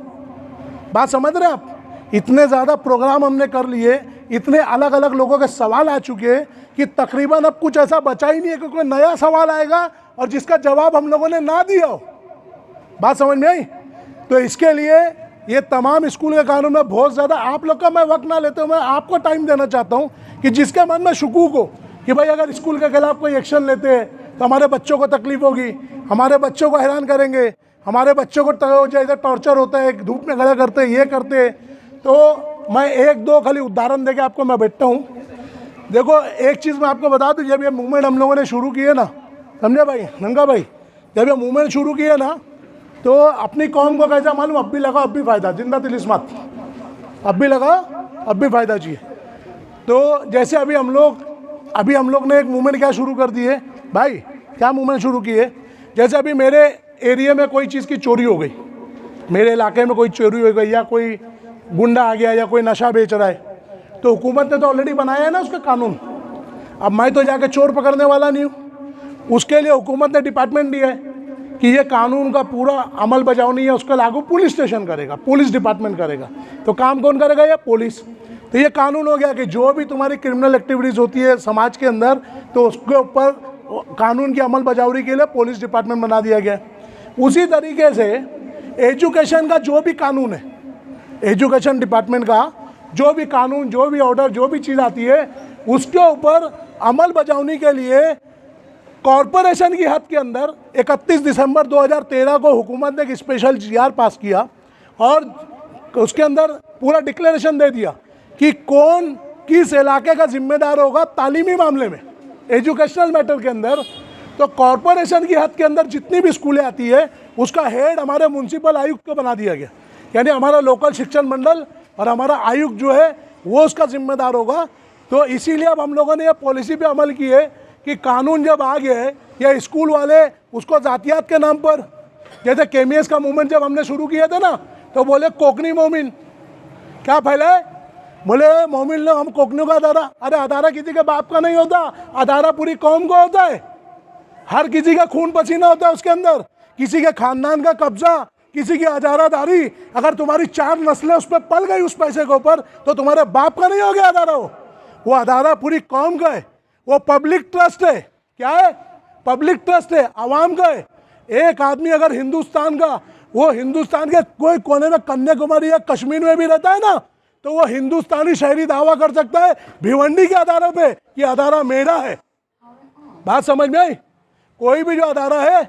बात समझ रहे हैं आप? इतने ज़्यादा प्रोग्राम हमने कर लिए, इतने अलग अलग लोगों के सवाल आ चुके हैं कि तकरीबन अब कुछ ऐसा बचा ही नहीं है कि कोई नया सवाल आएगा और जिसका जवाब हम लोगों ने ना दिया हो। बात समझ में आई? तो इसके लिए ये तमाम स्कूल के कानून में बहुत ज़्यादा आप लोग का मैं वक्त ना लेते हुए मैं आपको टाइम देना चाहता हूँ कि जिसके मन में शुकूक हो कि भाई अगर स्कूल के खिलाफ कोई एक्शन लेते हैं तो हमारे बच्चों को तकलीफ होगी, हमारे बच्चों को हैरान करेंगे, हमारे बच्चों को जैसे टॉर्चर होता है, धूप में खड़ा करते हैं, ये करते हैं। तो मैं 1-2 खाली उदाहरण देके आपको मैं बैठता हूँ। देखो एक चीज़ मैं आपको बता दूँ, जब ये मूवमेंट हम लोगों ने शुरू की है ना, समझे भाई नंगा भाई, जब ये मूवमेंट शुरू की है ना, तो अपनी कौम को कैसा मालूम, अब भी लगा अब भी फ़ायदा, जिंदा तिलिस्मत, अब भी लगा अब भी फ़ायदा चाहिए। तो जैसे अभी हम लोग ने एक मूवमेंट क्या शुरू कर दी है भाई, क्या मूवमेंट शुरू की है, जैसे अभी मेरे एरिया में कोई चीज़ की चोरी हो गई, मेरे इलाके में कोई चोरी हो गई या कोई गुंडा आ गया या कोई नशा बेच रहा है, तो हुकूमत ने तो ऑलरेडी बनाया है ना उसका कानून। अब मैं तो जाके चोर पकड़ने वाला नहीं हूँ, उसके लिए हुकूमत ने डिपार्टमेंट दिया है कि ये कानून का पूरा अमल बजावनी है, उसका लागू पुलिस स्टेशन करेगा, पुलिस डिपार्टमेंट करेगा। तो काम कौन करेगा? ये पुलिस। तो ये कानून हो गया कि जो भी तुम्हारी क्रिमिनल एक्टिविटीज़ होती है समाज के अंदर, तो उसके ऊपर कानून की अमल बजावनी के लिए पुलिस डिपार्टमेंट बना दिया गया। उसी तरीके से एजुकेशन का जो भी कानून है, एजुकेशन डिपार्टमेंट का जो भी कानून, जो भी ऑर्डर, जो भी चीज़ आती है, उसके ऊपर अमल बजावनी के लिए कॉरपोरेशन की हद के अंदर 31 दिसंबर 2013 को हुकूमत ने एक स्पेशल जीआर पास किया और उसके अंदर पूरा डिक्लेरेशन दे दिया कि कौन किस इलाके का जिम्मेदार होगा तालीमी मामले में, एजुकेशनल मैटर के अंदर। तो कॉरपोरेशन की हद के अंदर जितनी भी स्कूलें आती है उसका हेड हमारे म्यूनसिपल आयुक्त को बना दिया गया, यानी हमारा लोकल शिक्षण मंडल और हमारा आयुक्त जो है वो उसका जिम्मेदार होगा। तो इसीलिए अब हम लोगों ने यह पॉलिसी पे अमल की है कि कानून जब आ गया है या स्कूल वाले उसको जातियात के नाम पर, जैसे केमीएस का मूवमेंट जब हमने शुरू किया था ना, तो बोले कोकनी मोमिन, क्या फैलाए, बोले मोमिन लोग हम कोकनियों का अदारा। अरे अदारा किसी के बाप का नहीं होता, अदारा पूरी कौम का होता है, हर किसी का खून पसीना होता है उसके अंदर, किसी के खानदान का कब्जा, किसी की अजारादारी। अगर तुम्हारी 4 नस्लें उस पर पल गई उस पैसे के ऊपर तो तुम्हारे बाप का नहीं हो गया अदारा। वो अदारा पूरी कौम का है, वो पब्लिक ट्रस्ट है। क्या है? पब्लिक ट्रस्ट है, आवाम का है। एक आदमी अगर हिंदुस्तान का, वो हिंदुस्तान के कोई कोने में कन्याकुमारी या कश्मीर में भी रहता है ना, तो वो हिंदुस्तानी शहरी दावा कर सकता है भिवंडी के अदारा पे कि अदारा मेरा है। बात समझ में आई? कोई भी जो अदारा है,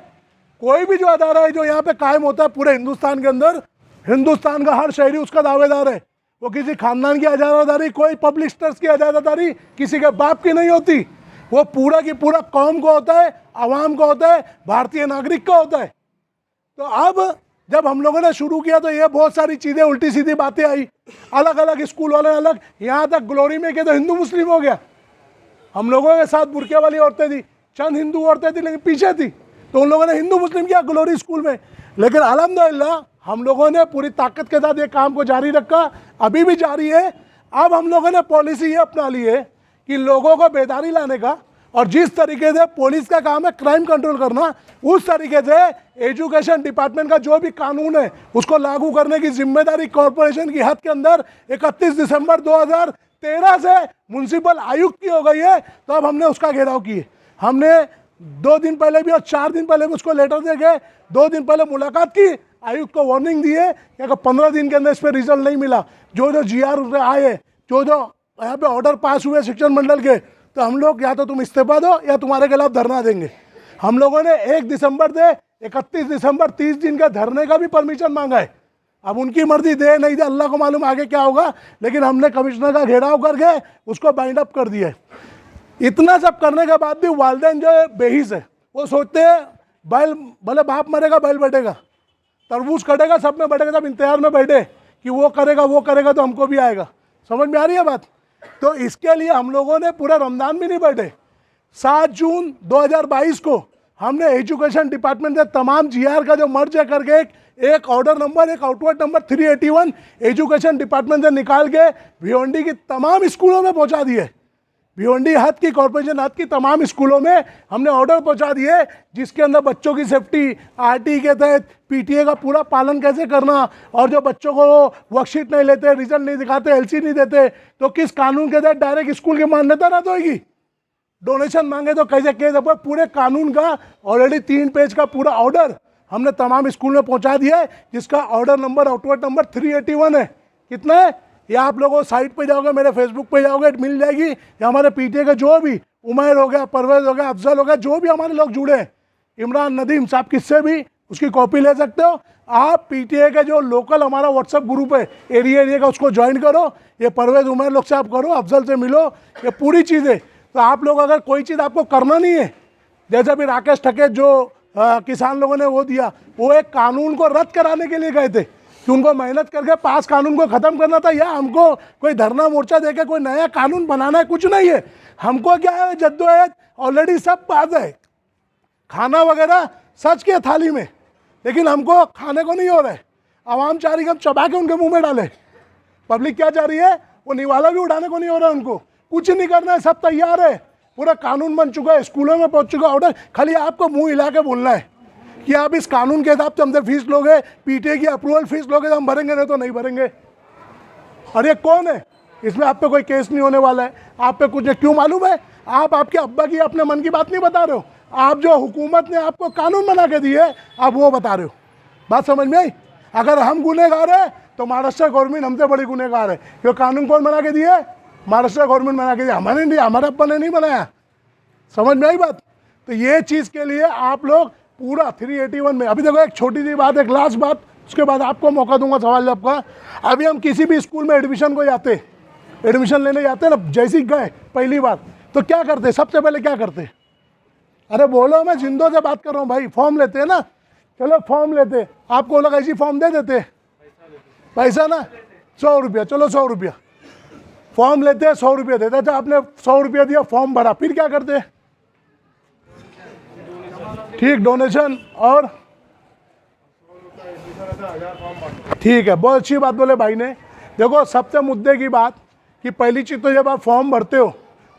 कोई भी जो अदारा है जो यहाँ पे कायम होता है पूरे हिंदुस्तान के अंदर, हिंदुस्तान का हर शहरी उसका दावेदार है। वो किसी खानदान की अजादादारी, कोई पब्लिक ट्रस्ट की अजादादारी किसी के बाप की नहीं होती, वो पूरा की पूरा कौम को होता है, आवाम को होता है, भारतीय नागरिक का होता है। तो अब जब हम लोगों ने शुरू किया तो ये बहुत सारी चीज़ें उल्टी सीधी बातें आई, अलग अलग स्कूल वाले अलग, यहाँ तक ग्लोरी में के तो हिंदू मुस्लिम हो गया। हम लोगों के साथ बुरके वाली औरतें थी, चंद हिंदू औरतें थी लेकिन पीछे थी, तो उन लोगों ने हिंदू मुस्लिम किया ग्लोरी स्कूल में। लेकिन अल्हम्दुलिल्लाह हम लोगों ने पूरी ताकत के साथ ये काम को जारी रखा, अभी भी जारी है। अब हम लोगों ने पॉलिसी ये अपना ली है कि लोगों को बेदारी लाने का, और जिस तरीके से पुलिस का काम है क्राइम कंट्रोल करना, उस तरीके से एजुकेशन डिपार्टमेंट का जो भी कानून है उसको लागू करने की जिम्मेदारी कॉरपोरेशन की हद के अंदर 31 दिसंबर 2013 से म्यूनसिपल आयुक्त की हो गई है। तो अब हमने उसका घेराव किए। हमने 2 दिन पहले भी और 4 दिन पहले भी उसको लेटर दे गए, 2 दिन पहले मुलाकात की, आयुक्त को वार्निंग दी है कि अगर 15 दिन के अंदर इस पर रिजल्ट नहीं मिला, जो जीआर आए, जो यहाँ पे ऑर्डर पास हुए शिक्षण मंडल के, तो हम लोग या तो तुम इस्तीफा दो या तुम्हारे खिलाफ धरना देंगे। हम लोगों ने 1 दिसंबर से 31 दिसंबर 30 दिन का धरने का भी परमिशन मांगा है। अब उनकी मर्जी दे नहीं दे, अल्लाह को मालूम आगे क्या होगा, लेकिन हमने कमिश्नर का घेराव करके उसको बाइंड अप कर दिया है। इतना सब करने के बाद भी वालिदैन जो है बेहिस है, वो सोचते हैं बैल भले बाप मरेगा बैल बैठेगा, तरबूज कटेगा सब में बैठेगा, सब इंतजार में बैठे कि वो करेगा तो हमको भी आएगा। समझ में आ रही है बात? तो इसके लिए हम लोगों ने पूरा रमज़ान भी नहीं बैठे। 7 जून 2022 को हमने एजुकेशन डिपार्टमेंट से तमाम जीआर का जो मर्ज करके एक ऑर्डर नंबर, एक आउटवर्ड नंबर 381 एजुकेशन डिपार्टमेंट से निकाल के भिवंडी की तमाम स्कूलों में पहुंचा दिए। भिवंडी हद की, कॉर्पोरेशन हद की तमाम स्कूलों में हमने ऑर्डर पहुंचा दिए, जिसके अंदर बच्चों की सेफ्टी, आरटी के तहत पीटीए का पूरा पालन कैसे करना, और जो बच्चों को वर्कशीट नहीं लेते, रिजल्ट नहीं दिखाते, एलसी नहीं देते, तो किस कानून के तहत डायरेक्ट स्कूल की मान्यता रद्द होगी, डोनेशन मांगे तो कैसे केस, पूरे कानून का ऑलरेडी 3 पेज का पूरा ऑर्डर हमने तमाम स्कूल में पहुँचा दिया है, जिसका ऑर्डर नंबर, आउटवर्ड नंबर 381 है। कितना है ये? आप लोगों साइट पे जाओगे, मेरे फेसबुक पे जाओगे, मिल जाएगी। या हमारे पीटीए के जो भी उमैर हो गया, परवेज हो गया, अफजल हो गया, जो भी हमारे लोग जुड़े हैं, इमरान नदीम साहब, किससे भी उसकी कॉपी ले सकते हो। आप पीटीए के जो लोकल हमारा व्हाट्सअप ग्रुप है एरिया का, उसको ज्वाइन करो, ये परवेज उमैर लोग से आप करो, अफजल से मिलो, ये पूरी चीज़ें। तो आप लोग अगर कोई चीज़ आपको करना नहीं है, जैसे अभी राकेश ठकेत जो किसान लोगों ने वो दिया, वो एक कानून को रद्द कराने के लिए गए थे कि उनको मेहनत करके पास कानून को ख़त्म करना था, या हमको कोई धरना मोर्चा देके कोई नया कानून बनाना है, कुछ नहीं है। हमको क्या है, जद्दोजहद ऑलरेडी सब पास है, खाना वगैरह सच के थाली में, लेकिन हमको खाने को नहीं हो रहा है। आवाम चाह रही है हम चबा के उनके मुंह में डाले। पब्लिक क्या चाह रही है, वो निवाला भी उठाने को नहीं हो रहा है, उनको कुछ नहीं करना है, सब तैयार है, पूरा कानून बन चुका है, स्कूलों में पहुंच चुका ऑर्डर, खाली आपको मुंह हिला के बोलना है कि आप इस कानून के हिसाब से हमसे फीस लोगे, पीटीए की अप्रूवल फीस लोगे तो हम भरेंगे, नहीं तो नहीं भरेंगे। और ये कौन है? इसमें आप पे कोई केस नहीं होने वाला है, आप पे कुछ नहीं। क्यों मालूम है? आप आपके अब्बा की अपने मन की बात नहीं बता रहे हो, आप जो हुकूमत ने आपको कानून बना के दिए आप वो बता रहे हो। बात समझ में आई? अगर हम गुनहगार है तो महाराष्ट्र गवर्नमेंट हमसे बड़ी गुनहगार है। क्यों? कानून कौन बना के दिए? महाराष्ट्र गवर्नमेंट बना के दिया, हमारे नहीं, हमारे अब्बा ने नहीं बनाया। समझ में आई बात? तो ये चीज़ के लिए आप लोग पूरा 381 में, अभी देखो एक छोटी सी बात, एक लास्ट बात, उसके बाद आपको मौका दूंगा सवाल जवाब का। अभी हम किसी भी स्कूल में एडमिशन को जाते, एडमिशन लेने जाते ना, जैसे ही गए पहली बार तो क्या करते, सबसे पहले क्या करते? अरे बोलो, मैं जिंदों से बात कर रहा हूँ भाई, फॉर्म लेते हैं ना, चलो फॉर्म लेते, आपको लोग ऐसी फॉर्म दे देते, पैसा ना 100 रुपया, चलो 100 रुपया फॉर्म लेते हैं, 100 रुपया देते। अच्छा आपने 100 रुपया दिया, फॉर्म भरा, फिर क्या करते? ठीक, डोनेशन, और ठीक है, बहुत अच्छी बात बोले भाई ने। देखो सबसे मुद्दे की बात कि पहली चीज़ तो जब आप फॉर्म भरते हो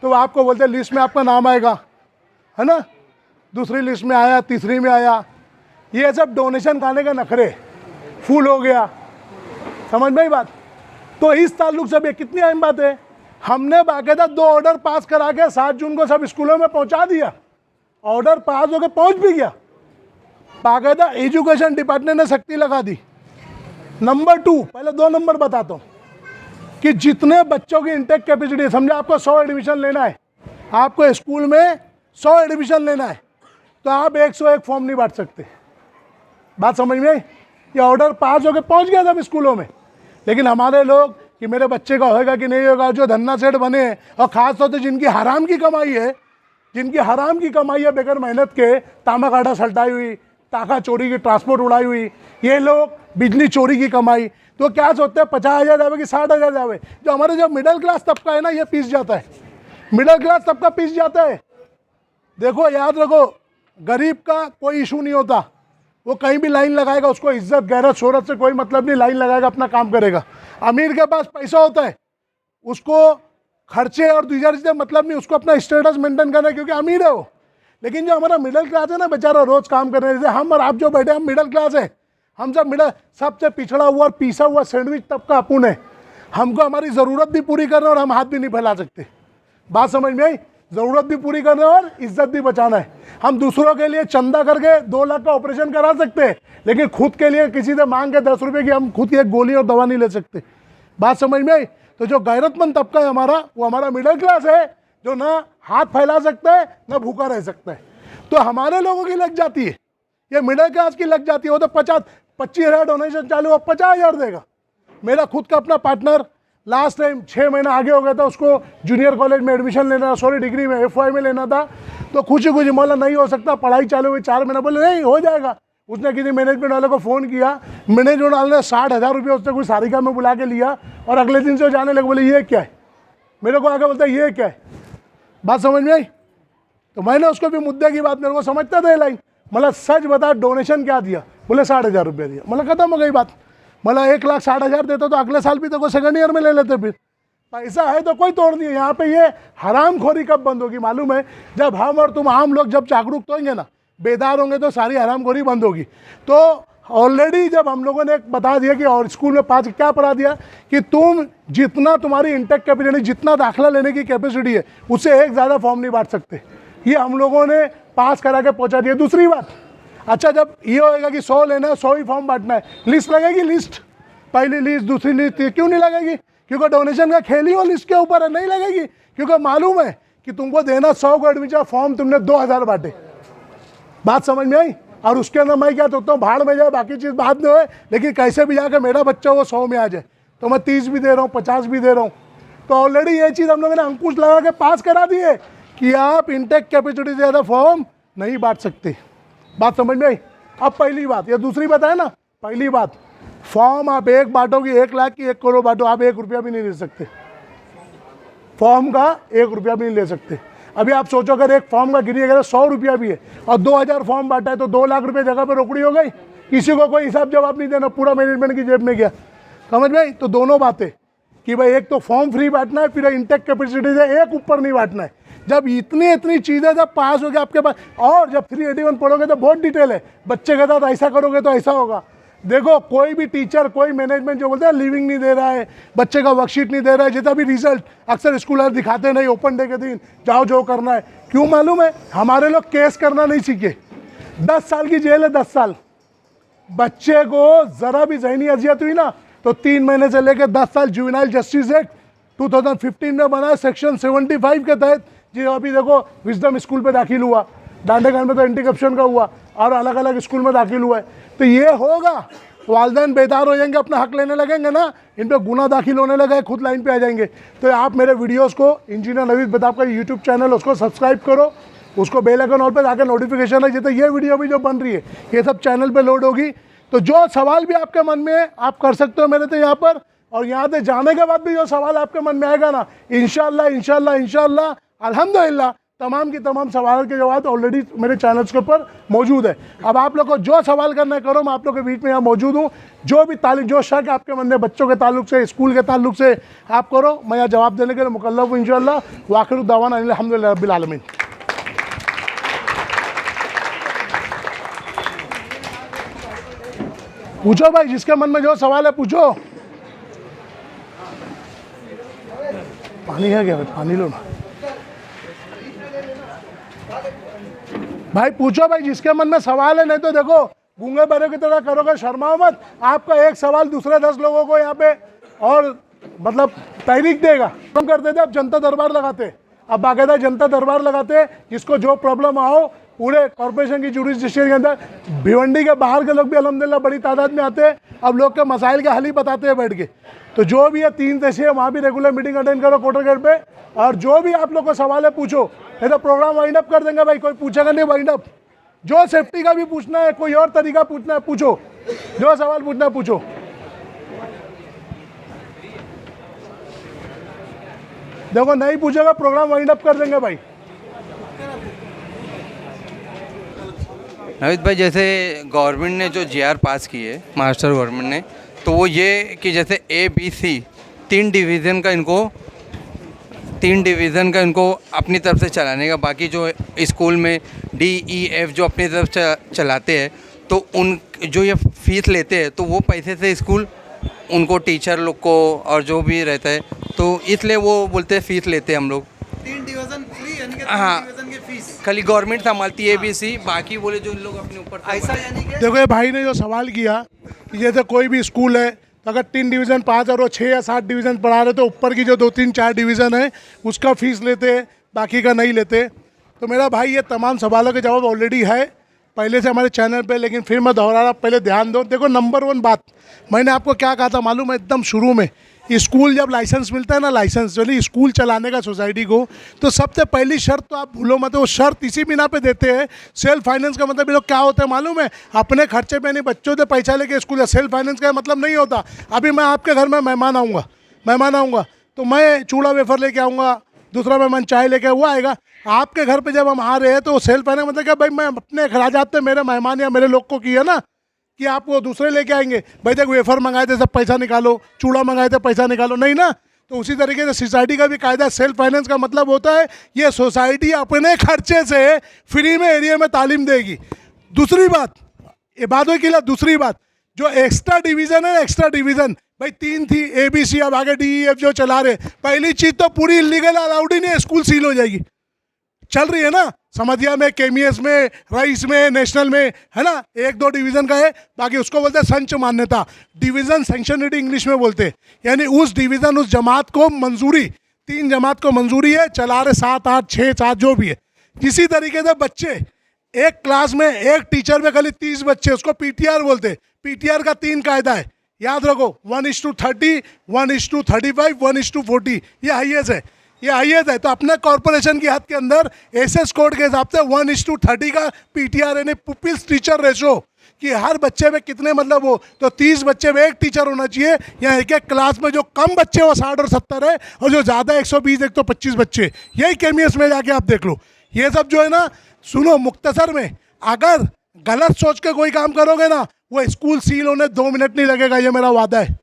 तो आपको बोलते हैं लिस्ट में आपका नाम आएगा, है ना, दूसरी लिस्ट में आया, तीसरी में आया, ये सब डोनेशन खाने का नखरे, फुल हो गया। समझ में ही बात? तो इस ताल्लुक से भी कितनी अहम बात है, हमने बाकायदा 2 ऑर्डर पास करा के 7 जून को सब स्कूलों में पहुंचा दिया, ऑर्डर पास होकर पहुंच भी गया, बाकायदा एजुकेशन डिपार्टमेंट ने सख्ती लगा दी। नंबर 2, पहले 2 नंबर बताता हूँ कि जितने बच्चों की इंटेक कैपेसिटी, समझे आपको 100 एडमिशन लेना है, आपको स्कूल में 100 एडमिशन लेना है, तो आप 101 फॉर्म नहीं बांट सकते। बात समझ में आई? ये ऑर्डर पास होकर पहुंच गया सब स्कूलों में, लेकिन हमारे लोग कि मेरे बच्चे का होएगा कि नहीं होगा, जो धन्ना सेठ बने हैं, और ख़ासतौर से जिनकी हराम की कमाई है, जिनकी हराम की कमाई है, बेगर मेहनत के, तांबा काटा सल्टाई हुई, टाका चोरी की, ट्रांसपोर्ट उड़ाई हुई, ये लोग बिजली चोरी की कमाई, तो क्या सोचते हैं 50,000 जावे कि 60,000 जावे। जो हमारे जो मिडिल क्लास तबका है ना, ये पीस जाता है, मिडिल क्लास तबका पीस जाता है। देखो याद रखो, गरीब का कोई इशू नहीं होता, वो कहीं भी लाइन लगाएगा, उसको इज्जत गैरत शोहरत से कोई मतलब नहीं, लाइन लगाएगा, अपना काम करेगा। अमीर के पास पैसा होता है, उसको खर्चे और दूसरी चीज़ें मतलब नहीं, उसको अपना स्टेटस मेंटेन करना है क्योंकि अमीर है वो। लेकिन जो हमारा मिडिल क्लास है ना बेचारा, रोज काम करने, जैसे हम और आप जो बैठे, हम मिडिल क्लास है, हम सब मिडिल, सबसे पिछड़ा हुआ और पीसा हुआ सैंडविच तबका अपुन है। हमको हमारी ज़रूरत भी पूरी करना और हम हाथ भी नहीं फैला सकते। बात समझ में आई? ज़रूरत भी पूरी करना और इज्जत भी बचाना है। हम दूसरों के लिए चंदा करके 2 लाख का ऑपरेशन करा सकते हैं, लेकिन खुद के लिए किसी से मांग के 10 रुपये की हम खुद की एक गोली और दवा नहीं ले सकते। बात समझ में आई? तो जो गैरतमंद तबका है हमारा, वो हमारा मिडिल क्लास है, जो ना हाथ फैला सकता है ना भूखा रह सकता है। तो हमारे लोगों की लग जाती है, ये मिडिल क्लास की लग जाती है। वो तो 25,000 डोनेशन चालू, वो 50,000 देगा। मेरा खुद का अपना पार्टनर लास्ट टाइम 6 महीना आगे हो गया था, उसको जूनियर कॉलेज में एडमिशन लेना, सॉरी डिग्री में FY में लेना था, तो खुशी खुशी बोला नहीं हो सकता, पढ़ाई चालू हुई 4 महीना, बोले नहीं हो जाएगा। उसने किसी मैनेजमेंट वाले को फ़ोन किया, मैनेजमेंट वाले ने 60,000 रुपये उससे कोई सारिका में बुला के लिया, और अगले दिन से वो जाने लगे। बोले ये क्या है, मेरे को आगे बोलता है ये क्या है। बात समझ में आई? तो मैंने उसको भी मुद्दे की बात, मेरे को समझता था ये लाइन, मतलब सच बता डोनेशन क्या दिया, बोले 60,000 रुपये दिया। मतलब खत्म हो गई बात। मतलब 1,60,000 देता तो अगले साल भी तो को सेकंड ईयर में ले लेते। फिर पैसा है तो कोई तोड़ नहीं है। यहाँ पे ये हरामखोरी कब बंद होगी मालूम है? जब हम और तुम आम लोग जब जागरूक तो होंगे ना, बेदार होंगे, तो सारी हरामखोरी बंद होगी। तो ऑलरेडी जब हम लोगों ने बता दिया कि और स्कूल में 5 क्या पढ़ा दिया कि तुम जितना तुम्हारी इंटेक कैपेसिटी, जितना दाखिला लेने की कैपेसिटी है, उससे एक ज़्यादा फॉर्म नहीं बांट सकते। ये हम लोगों ने पास करा के पहुँचा दिया। दूसरी बात, अच्छा जब ये होएगा कि 100 लेना है, 100 ही फॉर्म बांटना है, लिस्ट लगेगी, लिस्ट पहली लिस्ट दूसरी लिस्ट, क्यों नहीं लगेगी? क्योंकि डोनेशन का खेल ही वो लिस्ट के ऊपर है। नहीं लगेगी क्योंकि मालूम है कि तुमको देना 100 को एडमिशन, फॉर्म तुमने 2,000 बांटे। बात समझ में आई? और उसके अंदर मैं क्या सोचता हूँ, भाड़ में जाए, बाकी चीज़ बाद में हो, लेकिन कैसे भी जाकर मेरा बच्चा वो 100 में आ जाए, तो मैं 30 भी दे रहा हूँ, 50 भी दे रहा हूँ। तो ऑलरेडी ये चीज़ हम लोगों ने अंकुश लगा के पास करा दी है कि आप इंटेक कैपेसिटी से ज़्यादा फॉर्म नहीं बांट सकते। बात समझ में आई? अब पहली बात, या दूसरी बात है ना, पहली बात, फॉर्म आप एक बांटोगे, 1 लाख की 1 करोड़ बांटो, आप 1 रुपया भी नहीं ले सकते। फॉर्म का 1 रुपया भी नहीं ले सकते। अभी आप सोचो अगर एक फॉर्म का गिरी अगर 100 रुपया भी है और 2,000 फॉर्म बांटा है, तो 2 लाख रुपये जगह पर रोकड़ी हो गई। किसी को कोई हिसाब जवाब नहीं देना, पूरा मैनेजमेंट की जेब में गया। समझ में आई? तो दोनों बातें कि भाई एक तो फॉर्म फ्री बांटना है, फिर इंटेक कैपेसिटी से एक ऊपर नहीं बांटना है। जब इतनी चीज़ें जब पास हो गया आपके पास, और जब 381 पढ़ोगे तो बहुत डिटेल है, बच्चे के साथ ऐसा करोगे तो ऐसा होगा। देखो कोई भी टीचर, कोई मैनेजमेंट जो बोलते हैं लिविंग नहीं दे रहा है, बच्चे का वर्कशीट नहीं दे रहा है, जितना भी रिजल्ट अक्सर स्कूल वाले दिखाते नहीं, ओपन डे के दिन जाओ जो करना है। क्यों मालूम है? हमारे लोग केस करना नहीं सीखे। 10 साल की जेल है, 10 साल। बच्चे को ज़रा भी ज़हनी अजियत हुई ना तो 3 महीने से लेकर 10 साल जुवेनाइल जस्टिस एक्ट 2015 में बना है सेक्शन 75 के तहत। जी अभी देखो विजडम स्कूल पे दाखिल हुआ, डांडेगंज में तो एंटी करप्शन का हुआ, और अलग अलग स्कूल में दाखिल हुआ है। तो ये होगा, वालदैन बेदार हो जाएंगे, अपना हक लेने लगेंगे ना, इन पे गुना दाखिल होने लगा है, खुद लाइन पे आ जाएंगे। तो आप मेरे वीडियोस को इंजीनियर नवीद बेताब का यूट्यूब चैनल उसको सब्सक्राइब करो, उसको बेल आइकन ऑल पे जाकर नोटिफिकेशन है, जैसे ये वीडियो भी जो बन रही है ये सब चैनल पे लोड होगी। तो जो सवाल भी आपके मन में है आप कर सकते हो मेरे तो यहाँ पर, और यहाँ से जाने के बाद भी जो सवाल आपके मन में आएगा ना, इंशाल्लाह इंशाल्लाह इंशाल्लाह अल्हम्दुलिल्लाह तमाम की तमाम सवाल के जवाब ऑलरेडी मेरे चैनल्स के ऊपर मौजूद है। अब आप लोग को जो सवाल करना है करो, मैं आप लोग के बीच में यहाँ मौजूद हूँ। जो भी ताल्लुक, जो शक आपके मन में बच्चों के ताल्लुक से, स्कूल के ताल्लुक से, आप करो, मैं यहाँ जवाब देने के लिए मुकल्लफ हूँ इंशाल्लाह। वाखिर दावाना अल्हम्दुलिल्लाह रब्बिल आलमीन। पूछो भाई, जिसके मन में जो सवाल है पूछो। पानी है क्या भाई? पानी लो ना भाई, पूछो भाई, जिसके मन में सवाल है। नहीं तो देखो गूंगे बड़े की तरह करोगे, शर्माओ मत। आपका एक सवाल दूसरे 10 लोगों को यहाँ पे और मतलब तहरीक देगा। हम करते थे, अब जनता दरबार लगाते, अब बाकायदा जनता दरबार लगाते, जिसको जो प्रॉब्लम आओ पूरे कॉर्पोरेशन की जुरिस्डिक्शन के अंदर। भिवंडी के बाहर के लोग भी अल्हम्दुलिल्लाह बड़ी तादाद में आते हैं, अब लोग के मसाइल के हल ही बताते हैं बैठ के। तो जो भी है 3 तहसील वहाँ भी रेगुलर मीटिंग अटेंड करो कोटर गेट पे, और जो भी आप लोग को सवाल है पूछो। नहीं तो प्रोग्राम वाइंड अप कर देंगे भाई, कोई पूछेगा नहीं वाइंड अप। जो सेफ्टी का भी पूछना है, कोई और तरीका पूछना है पूछो, जो सवाल पूछना है पूछो। देखो नहीं पूछेगा प्रोग्राम वाइंड अप कर देंगे भाई। नवीद भाई, जैसे गवर्नमेंट ने जो जीआर पास की है, महाराष्ट्र गवर्नमेंट ने, तो वो ये कि जैसे A, B, C 3 डिवीज़न का इनको अपनी तरफ से चलाने का, बाकी जो स्कूल में D, E, F जो अपनी तरफ चलाते हैं, तो उन जो ये फीस लेते हैं तो वो पैसे से स्कूल उनको टीचर लोग को और जो भी रहता है, तो इसलिए वो बोलते हैं फीस लेते हैं हम लोग। 3 डिवीजन फ्री, यानी कि 3 हाँ, डिवीजन की फीस खाली गवर्नमेंट संभालती है ABC, बाकी बोले जो इन लोग अपने ऊपर ऐसा, यानी कि देखो ये भाई ने जो सवाल किया कि जैसे कोई भी स्कूल है तो अगर 3 डिवीज़न 5 और वो 6 या 7 डिवीज़न पढ़ा रहे तो ऊपर की जो 2, 3, 4 डिवीज़न है उसका फीस लेते हैं, बाकी का नहीं लेते। तो मेरा भाई ये तमाम सवालों के जवाब ऑलरेडी है पहले से हमारे चैनल पे, लेकिन फिर मैं दोहरा रहा, पहले ध्यान दो। देखो नंबर 1 बात मैंने आपको क्या कहा था मालूम है एकदम शुरू में, स्कूल जब लाइसेंस मिलता है ना, लाइसेंस यानी स्कूल चलाने का सोसाइटी को, तो सबसे पहली शर्त तो आप भूलो मत, वो शर्त इसी बिना पे देते हैं। सेल्फ फाइनेंस का मतलब ये लोग क्या होता है मालूम है? अपने खर्चे पे नहीं, बच्चों से पैसा लेके स्कूल। सेल्फ फाइनेंस का मतलब नहीं होता, अभी मैं आपके घर में मेहमान आऊँगा तो मैं चूड़ा वेफर लेके आऊँगा, दूसरा मेहमान चाय लेके वो आएगा। आपके घर पे जब हम आ रहे हैं तो सेल्फ फाइनेंस मतलब क्या भाई, मैं अपने अखराजात पे मेरे मेहमान या मेरे लोग को किया ना, कि आप वो दूसरे लेके आएंगे। भाई देख वेफर मंगाए थे सब पैसा निकालो, चूड़ा मंगाए थे पैसा निकालो, नहीं ना। तो उसी तरीके से सोसाइटी का भी कायदा, सेल्फ फाइनेंस का मतलब होता है ये सोसाइटी अपने खर्चे से फ्री में एरिया में तालीम देगी। दूसरी बात, ये बात हुई कि दूसरी बात, जो एक्स्ट्रा डिवीज़न है, एक्स्ट्रा डिवीज़न भाई 3 थी ABC, अब आगे DEF जो चला रहे, पहली चीज़ तो पूरी इलीगल अलाउड ही नहीं, स्कूल सील हो जाएगी। चल रही है ना, समधिया में, केमीएस में, राइस में, नेशनल में, है ना, 1-2 डिवीज़न का है, बाकी उसको बोलते हैं संच मान्यता, डिवीज़न सैंक्शनड इंग्लिश में बोलते हैं। यानी उस डिवीज़न, उस जमात को मंजूरी, 3 जमात को मंजूरी है, चला रहे 7, 8, 6, 7 जो भी है। इसी तरीके से बच्चे एक क्लास में एक टीचर में खाली 30 बच्चे, उसको PTR बोलते हैं। PTR का 3 कायदा है, याद रखो, 1:30, 1:35, 1:40, ये हाईएस्ट है, ये हाईएस्ट है। तो अपने कॉर्पोरेशन की हद के अंदर SS कोड के हिसाब से 1:30 का PTR यानी पुपिल्स टीचर रेशो, कि हर बच्चे में कितने मतलब हो, तो 30 बच्चे में एक टीचर होना चाहिए। या एक क्लास में जो कम बच्चे वो 60 और 70 है, और जो ज़्यादा 120, 125 बच्चे, यही केमीएस में जाके आप देख लो। ये सब जो है ना, सुनो मुख्तसर में, अगर गलत सोच के कोई काम करोगे ना, वो स्कूल सील होने 2 मिनट नहीं लगेगा, ये मेरा वादा है,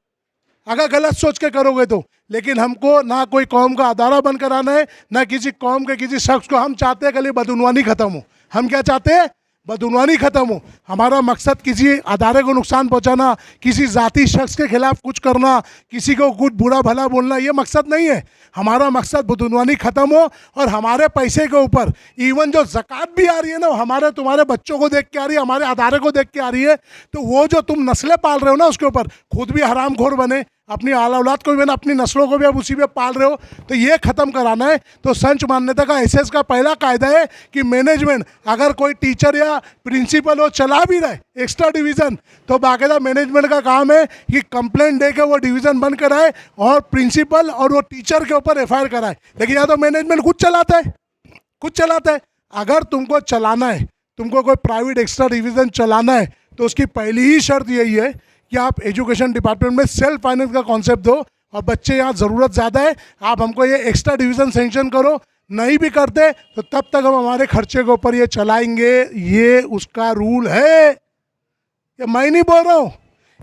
अगर गलत सोच के करोगे तो। लेकिन हमको ना कोई कौम का अदारा बन कराना है, ना किसी कौम के किसी शख्स को। हम चाहते हैं खाली बदउनवानी ख़त्म हो। हम क्या चाहते हैं? बदउनवानी ख़त्म हो। हमारा मकसद किसी अदारे को नुकसान पहुंचाना, किसी ज़ाती शख्स के खिलाफ कुछ करना, किसी को कुछ बुरा भला बोलना, ये मकसद नहीं है। हमारा मकसद बदउनवानी ख़त्म हो, और हमारे पैसे के ऊपर इवन जो ज़कात भी आ रही है ना, हमारे तुम्हारे बच्चों को देख के आ रही है, हमारे अदारे को देख के आ रही है। तो वो जो तुम नस्लें पाल रहे हो ना, उसके ऊपर खुद भी हरामखोर बने, अपनी आला औलाद को भी मैंने अपनी नस्लों को भी आप उसी पे पाल रहे हो, तो ये ख़त्म कराना है। तो संच मान्यता का एसएस का पहला कायदा है कि मैनेजमेंट, अगर कोई टीचर या प्रिंसिपल वो चला भी रहा है एक्स्ट्रा डिवीज़न, तो बाकायदा मैनेजमेंट का काम है कि कंप्लेंट दे के वो डिवीज़न बंद कराए और प्रिंसिपल और वो टीचर के ऊपर एफआईआर कराए। लेकिन या तो मैनेजमेंट खुद चलाता है। अगर तुमको चलाना है, तुमको कोई प्राइवेट एक्स्ट्रा डिवीज़न चलाना है, तो उसकी पहली ही शर्त यही है कि आप एजुकेशन डिपार्टमेंट में सेल्फ फाइनेंस का कॉन्सेप्ट दो, और बच्चे यहाँ ज़रूरत ज़्यादा है, आप हमको ये एक्स्ट्रा डिवीज़न सेंक्शन करो। नहीं भी करते तो तब तक हम हमारे खर्चे के ऊपर ये चलाएंगे, ये उसका रूल है। ये मैं नहीं बोल रहा हूँ,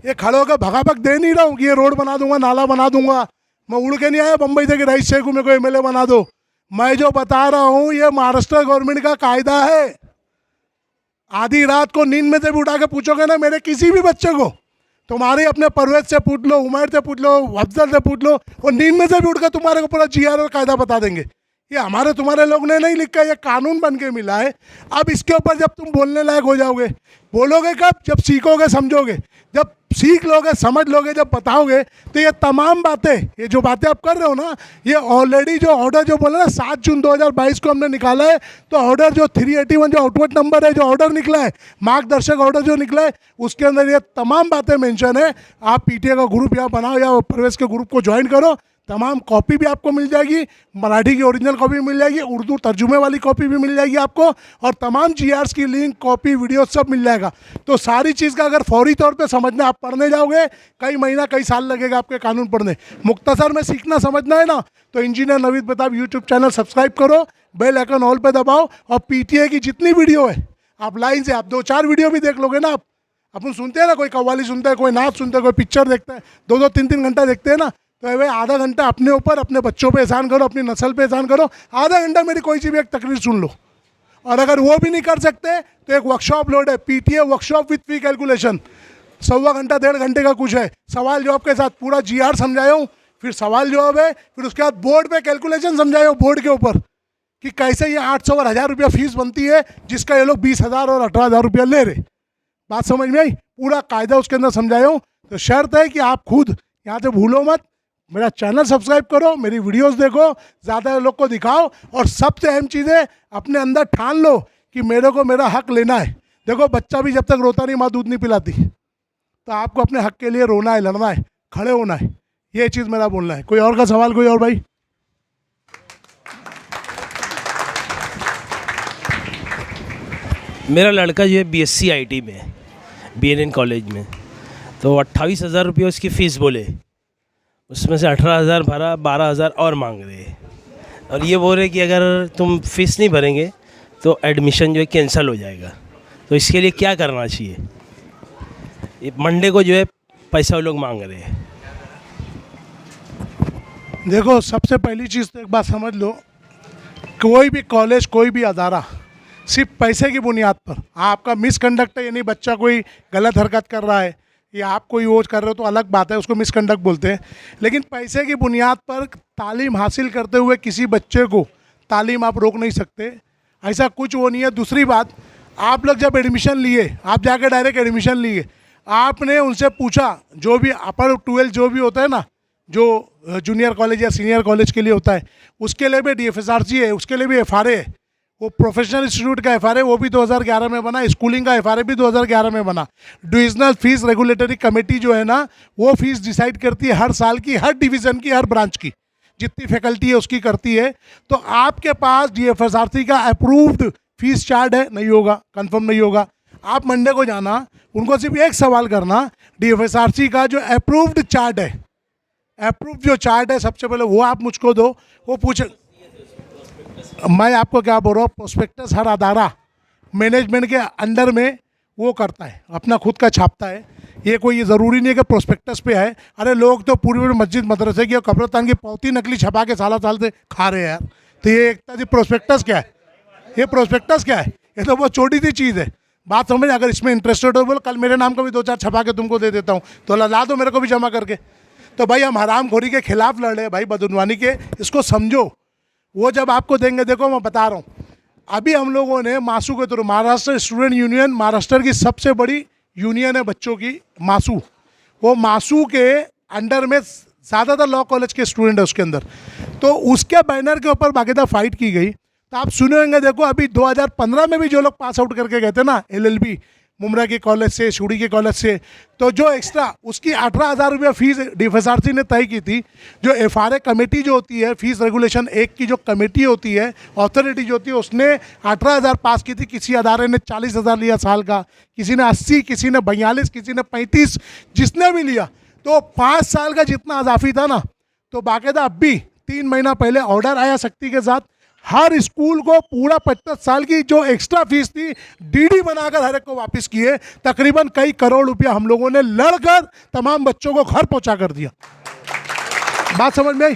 ये खड़े होकर भगाभग दे नहीं रहा हूँ कि ये रोड बना दूंगा, नाला बना दूंगा। मैं उड़ के नहीं आया बम्बई से कि रईस शेख को मेरे को एमएलए बना दो। मैं जो बता रहा हूँ ये महाराष्ट्र गवर्नमेंट का कायदा है। आधी रात को नींद में से भी उठा के पूछोगे ना मेरे किसी भी बच्चे को, तुम्हारे अपने परवेज से पूछ लो, उमैर से पूछ लो, अफजल से पूछ लो, वो नींद में से भी उठ के तुम्हारे को पूरा जीआर और कायदा बता देंगे। ये हमारे तुम्हारे लोग ने नहीं लिखा, ये कानून बन के मिला है। अब इसके ऊपर जब तुम बोलने लायक हो जाओगे, बोलोगे कब? जब सीखोगे, समझोगे। जब सीख लोगे, समझ लोगे, जब बताओगे, तो ये तमाम बातें, ये जो बातें आप कर रहे हो ना, ये ऑलरेडी जो ऑर्डर जो बोला ना 7 जून 2022 को हमने निकाला है, तो ऑर्डर जो 381 जो आउटवर्ड नंबर है, जो ऑर्डर निकला है, मार्गदर्शक ऑर्डर जो निकला है, उसके अंदर ये तमाम बातें मेंशन है। आप पीटीए का ग्रुप या बनाओ या परवेज के ग्रुप को ज्वाइन करो, तमाम कॉपी भी आपको मिल जाएगी, मराठी की ओरिजिनल कॉपी मिल जाएगी, उर्दू तर्जुमे वाली कॉपी भी मिल जाएगी आपको, और तमाम जीआर्स की लिंक, कॉपी, वीडियो सब मिल जाएगा। तो सारी चीज़ का अगर फौरी तौर पे समझना, आप पढ़ने जाओगे, कई महीना कई साल लगेगा आपके कानून पढ़ने। मुख्तसर में सीखना समझना है ना, तो engineer Naveed Pratap YouTube channel subscribe करो, बेल आइकन ऑल पे दबाओ, और पीटीए की जितनी वीडियो है आप लाइन से आप 2-4 वीडियो भी देख लोगे ना। आप अपन सुनते हैं ना, कोई कव्वाली सुनता है, कोई नाच सुनता है, कोई पिक्चर देखता है, 2-2, 3-3 घंटा देखते हैं ना। तो भाई आधा घंटा अपने ऊपर, अपने बच्चों पे एहसान करो, अपनी नस्ल पे एहसान करो। आधा घंटा मेरी कोई सी भी एक तकरीर सुन लो, और अगर वो भी नहीं कर सकते तो एक वर्कशॉप लोड है, PTA workshop with fee calculation, 1.25 घंटा 1.5 घंटे का कुछ है, सवाल जवाब के साथ पूरा जीआर समझाया हूँ, फिर सवाल जवाब है, फिर उसके बाद बोर्ड पे कैलकुलेशन समझाया हूँ, बोर्ड के ऊपर कि कैसे ये 800 और 1000 रुपया फीस बनती है, जिसका ये लोग 20,000 और 18,000 रुपया ले रहे। बात समझ में आई? पूरा कायदा उसके अंदर समझाया हूँ। तो शर्त है कि आप खुद यहाँ से भूलो मत, मेरा चैनल सब्सक्राइब करो, मेरी वीडियोस देखो, ज़्यादा लोग को दिखाओ, और सबसे अहम चीज़ है अपने अंदर ठान लो कि मेरे को मेरा हक लेना है। देखो बच्चा भी जब तक रोता नहीं, माँ दूध नहीं पिलाती, तो आपको अपने हक के लिए रोना है, लड़ना है, खड़े होना है। ये चीज़ मेरा बोलना है। कोई और का सवाल? कोई और भाई? मेरा लड़का जो है बीएससी आईटी में, बीएनएन कॉलेज में, तो 28,000 रुपये उसकी फ़ीस बोले, उसमें से 18,000 भरा, 12,000 और मांग रहे, और ये बोल रहे कि अगर तुम फीस नहीं भरेंगे तो एडमिशन जो है कैंसिल हो जाएगा। तो इसके लिए क्या करना चाहिए? ये मंडे को जो है पैसा वो लोग मांग रहे हैं। देखो सबसे पहली चीज़ तो एक बात समझ लो, कोई भी कॉलेज, कोई भी अदारा सिर्फ पैसे की बुनियाद पर, आपका मिसकंडक्ट है, यानी बच्चा कोई गलत हरकत कर रहा है या आप कोई वो कर रहे हो तो अलग बात है, उसको मिसकंडक्ट बोलते हैं। लेकिन पैसे की बुनियाद पर तालीम हासिल करते हुए किसी बच्चे को तालीम आप रोक नहीं सकते, ऐसा कुछ वो नहीं है। दूसरी बात, आप लोग जब एडमिशन लिए, आप जाकर डायरेक्ट एडमिशन लिए, आपने उनसे पूछा, जो भी अपर 12 जो भी होता है ना, जो जूनियर कॉलेज या सीनियर कॉलेज के लिए होता है, उसके लिए भी DFSRC है, उसके लिए भी FRA है, वो प्रोफेशनल इंस्टीट्यूट का FRA वो भी 2011 में बना, स्कूलिंग का FRA भी 2011 में बना। डिविजनल फीस रेगुलेटरी कमेटी जो है ना, वो फीस डिसाइड करती है हर साल की, हर डिवीज़न की, हर ब्रांच की, जितनी फैकल्टी है उसकी करती है। तो आपके पास DFSRC का अप्रूव्ड फीस चार्ट है? नहीं होगा, कंफर्म नहीं होगा। आप मंडे को जाना, उनको सिर्फ एक सवाल करना, DFSRC का जो अप्रूव्ड चार्ट है, अप्रूव्ड जो चार्ट है, सबसे पहले वो आप मुझको दो। वो पूछे, मैं आपको क्या बोल रहा हूँ, प्रोस्पेक्टस हर अदारा मैनेजमेंट के अंडर में वो करता है, अपना खुद का छापता है। ये कोई ये ज़रूरी नहीं है कि प्रोस्पेक्टस पे है। अरे लोग तो पूरी पूरी मस्जिद मदरसे की और कब्रस्तान की पौती नकली छपा के साल से खा रहे हैं यार। तो ये एक तरह से प्रोस्पेक्टस क्या है? ये प्रोस्पेक्टस क्या है? ये तो बहुत छोटी सी चीज़ है। बात समझ, अगर इसमें इंटरेस्टेड हो बोलो कल मेरे नाम का भी 2-4 छपा के तुमको दे देता हूँ, तो ला दो मेरे को भी जमा करके। तो भाई हम हरामखोरी के खिलाफ लड़ रहे हैं भाई, बदउनवानी के, इसको समझो। वो जब आपको देंगे, देखो मैं बता रहा हूँ, अभी हम लोगों ने मासू के through, Maharashtra student union Maharashtra की सबसे बड़ी यूनियन है बच्चों की, मासू, वो मासू के अंडर में ज़्यादातर लॉ कॉलेज के स्टूडेंट है उसके अंदर, तो उसके बैनर के ऊपर बाकायदा फाइट की गई। तो आप सुने होंगे, देखो अभी 2015 में भी जो लोग पास आउट करके गए थे ना LLB मुमरा के कॉलेज से, शुड़ी के कॉलेज से, तो जो एक्स्ट्रा उसकी 18,000 रुपये फीस DFSRC ने तय की थी। जो FRA कमेटी जो होती है, फीस रेगुलेशन एक की जो कमेटी होती है, अथॉरिटी जो होती है, उसने 18,000 पास की थी। किसी अदारे ने 40,000 लिया साल का, किसी ने 80, किसी ने 42, किसी ने 35, जिसने भी लिया। तो 5 साल का जितना अजाफी था ना, तो बाकायदा अब भी 3 महीना पहले ऑर्डर आया सख्ती के साथ, हर स्कूल को पूरा 25 साल की जो एक्स्ट्रा फीस थी DD बनाकर हर एक को वापस किए। तकरीबन कई करोड़ रुपया हम लोगों ने लड़कर तमाम बच्चों को घर पहुंचा कर दिया। बात समझ में आई?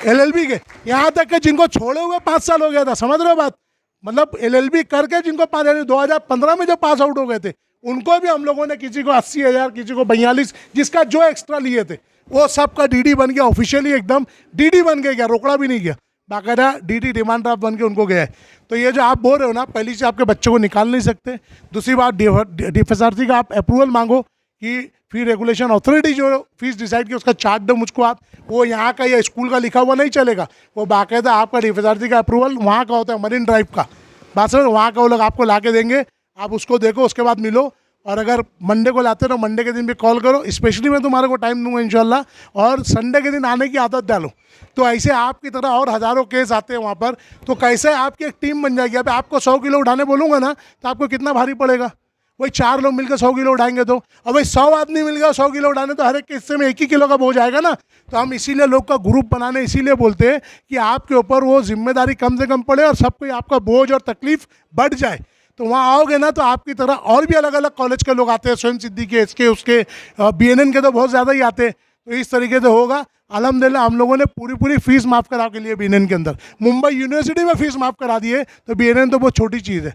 LLB के यहाँ तक कि जिनको छोड़े हुए 5 साल हो गया था, समझ रहे हो बात? मतलब LLB करके जिनको 2015 में जो पास आउट हो गए थे, उनको भी हम लोगों ने, किसी को 80,000, किसी को 42, जिसका जो एक्स्ट्रा लिए थे वो सबका DD बन गया। ऑफिशियली एकदम DD बन गया, रोकड़ा भी नहीं गया, बाकायदा DD डिमांड ड्राफ्ट बन के उनको गया है। तो ये जो आप बोल रहे हो ना, पहली से आपके बच्चों को निकाल नहीं सकते। दूसरी बात, DFSRC का आप अप्रूवल मांगो कि फी रेगुलेशन अथॉरिटी जो फीस डिसाइड की उसका चार्ट दो मुझको आप। वो यहाँ का या स्कूल का लिखा हुआ नहीं चलेगा, वो बाकायदा आपका DFSRC का अप्रूवल वहाँ का होता है, मरीन ड्राइव का। बात समझ, वहाँ का वो लोग आपको ला के देंगे, आप उसको देखो, उसके बाद मिलो। और अगर मंडे को लाते हो, मंडे के दिन भी कॉल करो, स्पेशली मैं तुम्हारे को टाइम दूंगा इंशाल्लाह। और संडे के दिन आने की आदत डालो, तो ऐसे आपकी तरह और हज़ारों केस आते हैं वहाँ पर। तो कैसे आपकी एक टीम बन जाएगी। अब आपको 100 किलो उठाने बोलूँगा ना, तो आपको कितना भारी पड़ेगा? वही 4 लोग मिलकर 100 किलो उठाएंगे, तो अब भाई 100 आदमी मिल गया 100 किलो उठाने, तो हर एक के हिस्से में 1 ही किलो का बोझ आएगा ना। तो हम इसीलिए लोग का ग्रुप बनाने इसीलिए बोलते हैं कि आपके ऊपर वो जिम्मेदारी कम से कम पड़े और सबको आपका बोझ और तकलीफ बढ़ जाए। तो वहाँ आओगे ना, तो आपकी तरह और भी अलग अलग कॉलेज के लोग आते हैं, स्वयं सिद्धि के, इसके उसके, BNN के तो बहुत ज़्यादा ही आते हैं। तो इस तरीके से होगा। अल्हम्दुलिल्लाह हम लोगों ने पूरी फीस माफ़ करा के लिए BNN के अंदर, मुंबई यूनिवर्सिटी में फ़ीस माफ़ करा दिए। तो BNN तो बहुत छोटी चीज़ है।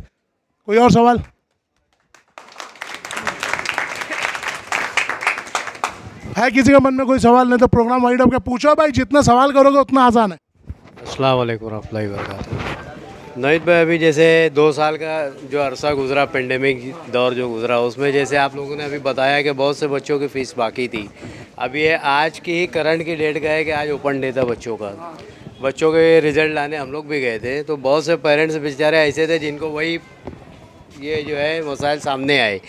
कोई और सवाल? है किसी का मन में कोई सवाल? नहीं तो प्रोग्राम वाइड अप के पूछो भाई, जितना सवाल करोगे उतना आसान है। अस्सलाम वालेकुम रहमतुल्लाहि व बरकातुहू। नवीद भाई, अभी जैसे 2 साल का जो अरसा गुजरा, पेंडेमिक दौर जो गुजरा, उसमें जैसे आप लोगों ने अभी बताया कि बहुत से बच्चों की फ़ीस बाकी थी। अभी ये आज की ही करंट की डेट का है कि आज ओपन डे था बच्चों का। बच्चों के रिज़ल्ट लाने हम लोग भी गए थे, तो बहुत से पेरेंट्स बेचारे ऐसे थे जिनको वही ये जो है मसाइल सामने आए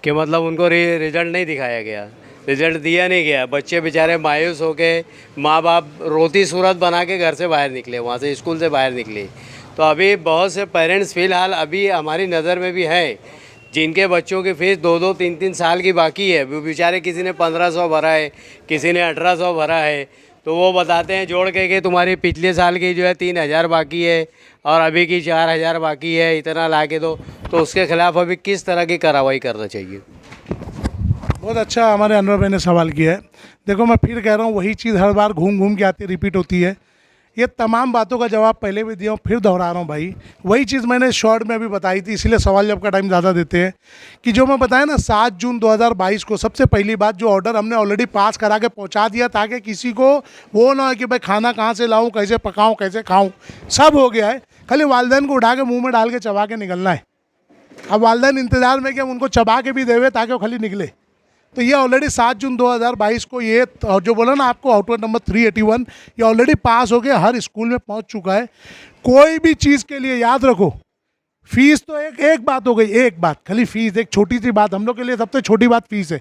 कि मतलब उनको रिज़ल्ट नहीं दिखाया गया, रिज़ल्ट दिया नहीं गया। बच्चे बेचारे मायूस होके, माँ बाप रोती सूरत बना के घर से बाहर निकले, वहाँ से स्कूल से बाहर निकले। तो अभी बहुत से पेरेंट्स फ़िलहाल अभी हमारी नज़र में भी हैं जिनके बच्चों की फ़ीस 2-2, 3-3 साल की बाकी है। वो बेचारे, किसी ने 1500 भरा है, किसी ने 1800 भरा है। तो वो बताते हैं जोड़ के कि तुम्हारी पिछले साल की जो है 3000 बाकी है और अभी की 4000 बाकी है, इतना ला के दो। तो उसके ख़िलाफ़ अभी किस तरह की कार्रवाई करना चाहिए? बहुत अच्छा हमारे अनवर भाई ने सवाल किया है। देखो, मैं फिर कह रहा हूँ, वही चीज़ हर बार घूम घूम के आती है, रिपीट होती है। ये तमाम बातों का जवाब पहले भी दिया हूँ, फिर दोहरा रहा हूँ भाई। वही चीज़ मैंने शॉर्ट में अभी बताई थी, इसलिए सवाल जब का टाइम ज़्यादा देते हैं कि जो मैं बताया ना, 7 जून 2022 को सबसे पहली बात, जो ऑर्डर हमने ऑलरेडी पास करा के पहुँचा दिया, ताकि किसी को वो ना हो कि भाई खाना कहाँ से लाऊँ, कैसे पकाऊँ, कैसे खाऊँ। सब हो गया है, खाली वालिदैन को उठा के मुँह में डाल के चबा के निकलना है। अब वालिदैन इंतज़ार में कि हम उनको चबा के भी देवे ताकि वो खाली निकले। तो ये ऑलरेडी 7 जून 2022 को ये जो बोला ना आपको, आउटवर्ड नंबर 381, ये ऑलरेडी पास हो गया, हर स्कूल में पहुंच चुका है। कोई भी चीज़ के लिए याद रखो, फीस तो एक बात हो गई, एक बात खाली फीस, एक छोटी सी बात हम लोग के लिए सबसे छोटी बात फीस है।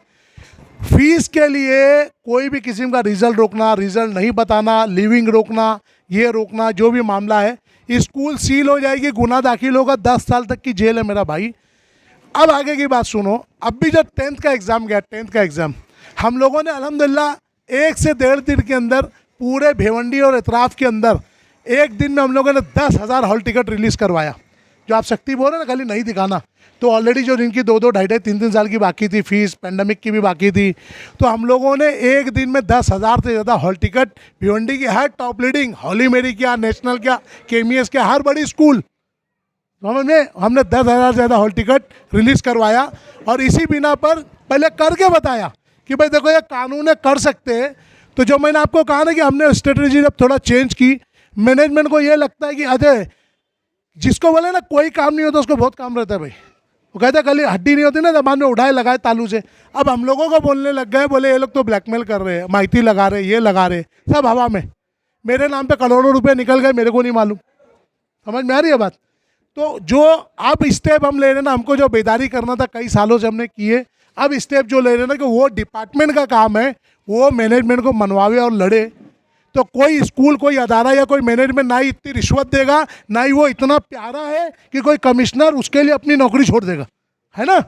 फीस के लिए कोई भी किस्म का रिजल्ट रोकना, रिजल्ट नहीं बताना, लिविंग रोकना, ये रोकना, जो भी मामला है, स्कूल सील हो जाएगी, गुनाह दाखिल होगा, 10 साल तक की जेल है मेरा भाई। अब आगे की बात सुनो। अब भी जब 10th का एग्ज़ाम गया, 10th का एग्ज़ाम हम लोगों ने अल्हम्दुलिल्लाह 1 से 1.5 दिन के अंदर पूरे भिवंडी और इतराफ़ के अंदर एक दिन में हम लोगों ने 10,000 हॉल टिकट रिलीज़ करवाया। जो आप शक्ति बोल रहे हैं ना, खाली नहीं दिखाना, तो ऑलरेडी जो जिनकी 2-2, 2.5, 3-3 साल की बाकी थी फीस, पेंडेमिक की भी बाकी थी, तो हम लोगों ने एक दिन में 10,000 से ज़्यादा हॉल टिकट भिवंडी की हर टॉप लीडिंग, हॉली मेरी क्या, नेशनल क्या, KMS क्या, हर बड़ी स्कूल समझ में हमने 10,000 से ज़्यादा हॉल टिकट रिलीज़ करवाया। और इसी बिना पर पहले करके बताया कि भाई देखो, ये कानून है, कर सकते हैं। तो जो मैंने आपको कहा ना कि हमने स्ट्रेटजी जब थोड़ा चेंज की, मैनेजमेंट को ये लगता है कि अजय, जिसको बोले ना कोई काम नहीं होता उसको बहुत काम रहता है भाई। वो कहते कल हड्डी नहीं होती ना जबान में, उठाए लगाए तालू से। अब हम लोगों को बोलने लग गए, बोले ये लोग तो ब्लैकमेल कर रहे हैं, माइती लगा रहे, ये लगा रहे, सब हवा में। मेरे नाम पे करोड़ों रुपए निकल गए, मेरे को नहीं मालूम। समझ में आ रही है बात? तो जो अब स्टेप हम ले रहे हैं ना, हमको जो बेदारी करना था कई सालों से हमने किए, अब स्टेप जो ले रहे हैं ना कि वो डिपार्टमेंट का काम है, वो मैनेजमेंट को मनवावे और लड़े। तो कोई स्कूल, कोई अदारा या कोई मैनेजमेंट ना ही इतनी रिश्वत देगा, ना ही वो इतना प्यारा है कि कोई कमिश्नर उसके लिए अपनी नौकरी छोड़ देगा, है ना?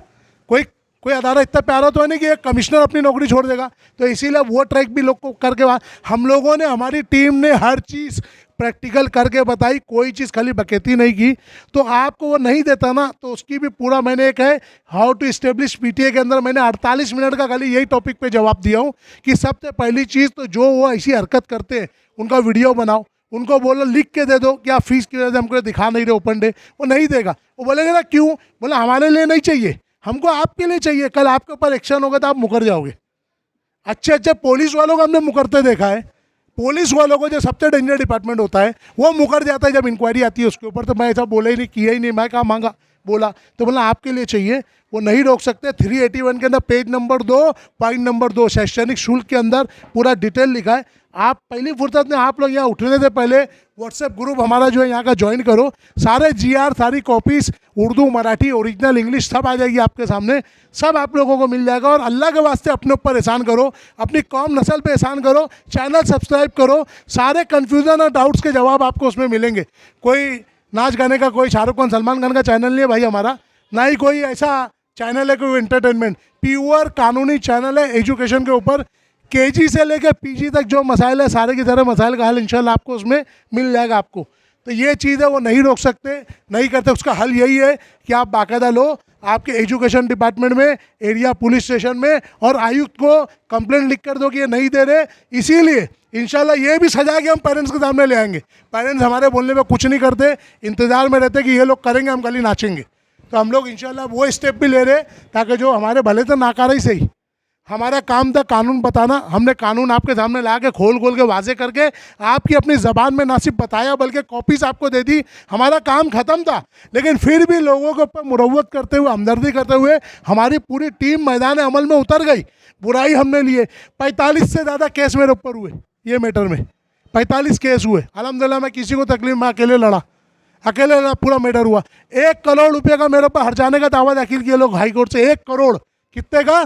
कोई अदारा इतना प्यारा तो है नहीं कि एक कमिश्नर अपनी नौकरी छोड़ देगा। तो इसीलिए वो ट्रैक भी लोग को करके हम लोगों ने, हमारी टीम ने हर चीज़ प्रैक्टिकल करके बताई, कोई चीज़ खाली बकेती नहीं की। तो आपको वो नहीं देता ना, तो उसकी भी पूरा मैंने एक है हाउ टू इस्टेब्लिश पीटीए के अंदर मैंने 48 मिनट का खाली यही टॉपिक पे जवाब दिया हूँ कि सबसे पहली चीज़ तो जो वो ऐसी हरकत करते हैं उनका वीडियो बनाओ, उनको बोलो लिख के दे दो कि आप फीस की वजह से हमको दिखा नहीं रहे ओपन डे, वो नहीं देगा। वो बोलेगा ना क्यों? बोला हमारे लिए नहीं चाहिए, हमको आपके लिए चाहिए। कल आपके ऊपर एक्शन होगा तो आप मुकर जाओगे। अच्छे पुलिस वालों को हमने मुकरते देखा है। पुलिस वालों को जो सबसे डेंजर डिपार्टमेंट होता है वो मुकर जाता है जब इंक्वायरी आती है उसके ऊपर। तो मैं ऐसा बोला ही नहीं, किया ही नहीं, मैं कहाँ मांगा बोला। तो बोला आपके लिए चाहिए, वो नहीं रोक सकते। 381 के अंदर पेज नंबर 2 पॉइंट नंबर 2 शैक्षणिक शुल्क के अंदर पूरा डिटेल लिखा है। आप पहली फुर्सत में आप लोग यहाँ उठने से पहले व्हाट्सएप ग्रुप हमारा जो है यहाँ का ज्वाइन करो। सारे GR सारी copies Urdu, Marathi, original, English सब आ जाएगी आपके सामने, सब आप लोगों को मिल जाएगा। और अल्लाह के वास्ते अपने ऊपर एहसान करो, अपनी कौम नस्ल पे एहसान करो, चैनल सब्सक्राइब करो, सारे कन्फ्यूज़न और डाउट्स के जवाब आपको उसमें मिलेंगे। कोई नाच गाने का, कोई शाहरुख खान, सलमान खान का चैनल नहीं है भाई हमारा, ना ही कोई ऐसा चैनल है कोई एंटरटेनमेंट। प्योर कानूनी चैनल है एजुकेशन के ऊपर। KG से लेकर PG तक जो मसाइल है सारे की तरह मसाइल का हल इंशाल्लाह आपको उसमें मिल जाएगा आपको। तो ये चीज़ है वो नहीं रोक सकते, नहीं करते। उसका हल यही है कि आप बाकायदा लो, आपके एजुकेशन डिपार्टमेंट में, एरिया पुलिस स्टेशन में, और आयुक्त को कंप्लेंट लिख कर दो कि ये नहीं दे रहे। इसीलिए इंशाल्लाह ये भी सजा के हम पेरेंट्स के सामने ले आएंगे। पेरेंट्स हमारे बोलने पे कुछ नहीं करते, इंतज़ार में रहते कि ये लोग करेंगे, हम खाली नाचेंगे। तो हम लोग इंशाल्लाह वो स्टेप भी ले रहे ताकि जो हमारे भले तो नाकारा ही सही, हमारा काम था कानून बताना। हमने कानून आपके सामने ला के खोल के वाजे करके आपकी अपनी ज़बान में ना सिर्फ बताया बल्कि कॉपीज़ आपको दे दी। हमारा काम ख़त्म था, लेकिन फिर भी लोगों के ऊपर मुरव्वत करते हुए, हमदर्दी करते हुए हमारी पूरी टीम मैदान अमल में उतर गई। बुराई हमने लिए। 45 से ज़्यादा केस मेरे ऊपर हुए ये मैटर में, 45 केस हुए। अल्हम्दुलिल्लाह मैं किसी को तकलीफ, मैं अकेले लड़ा, पूरा मैटर हुआ। 1 करोड़ रुपये का मेरे ऊपर हर्जाने का दावा दाखिल किया लोग हाई कोर्ट से। 1 करोड़, कितने का?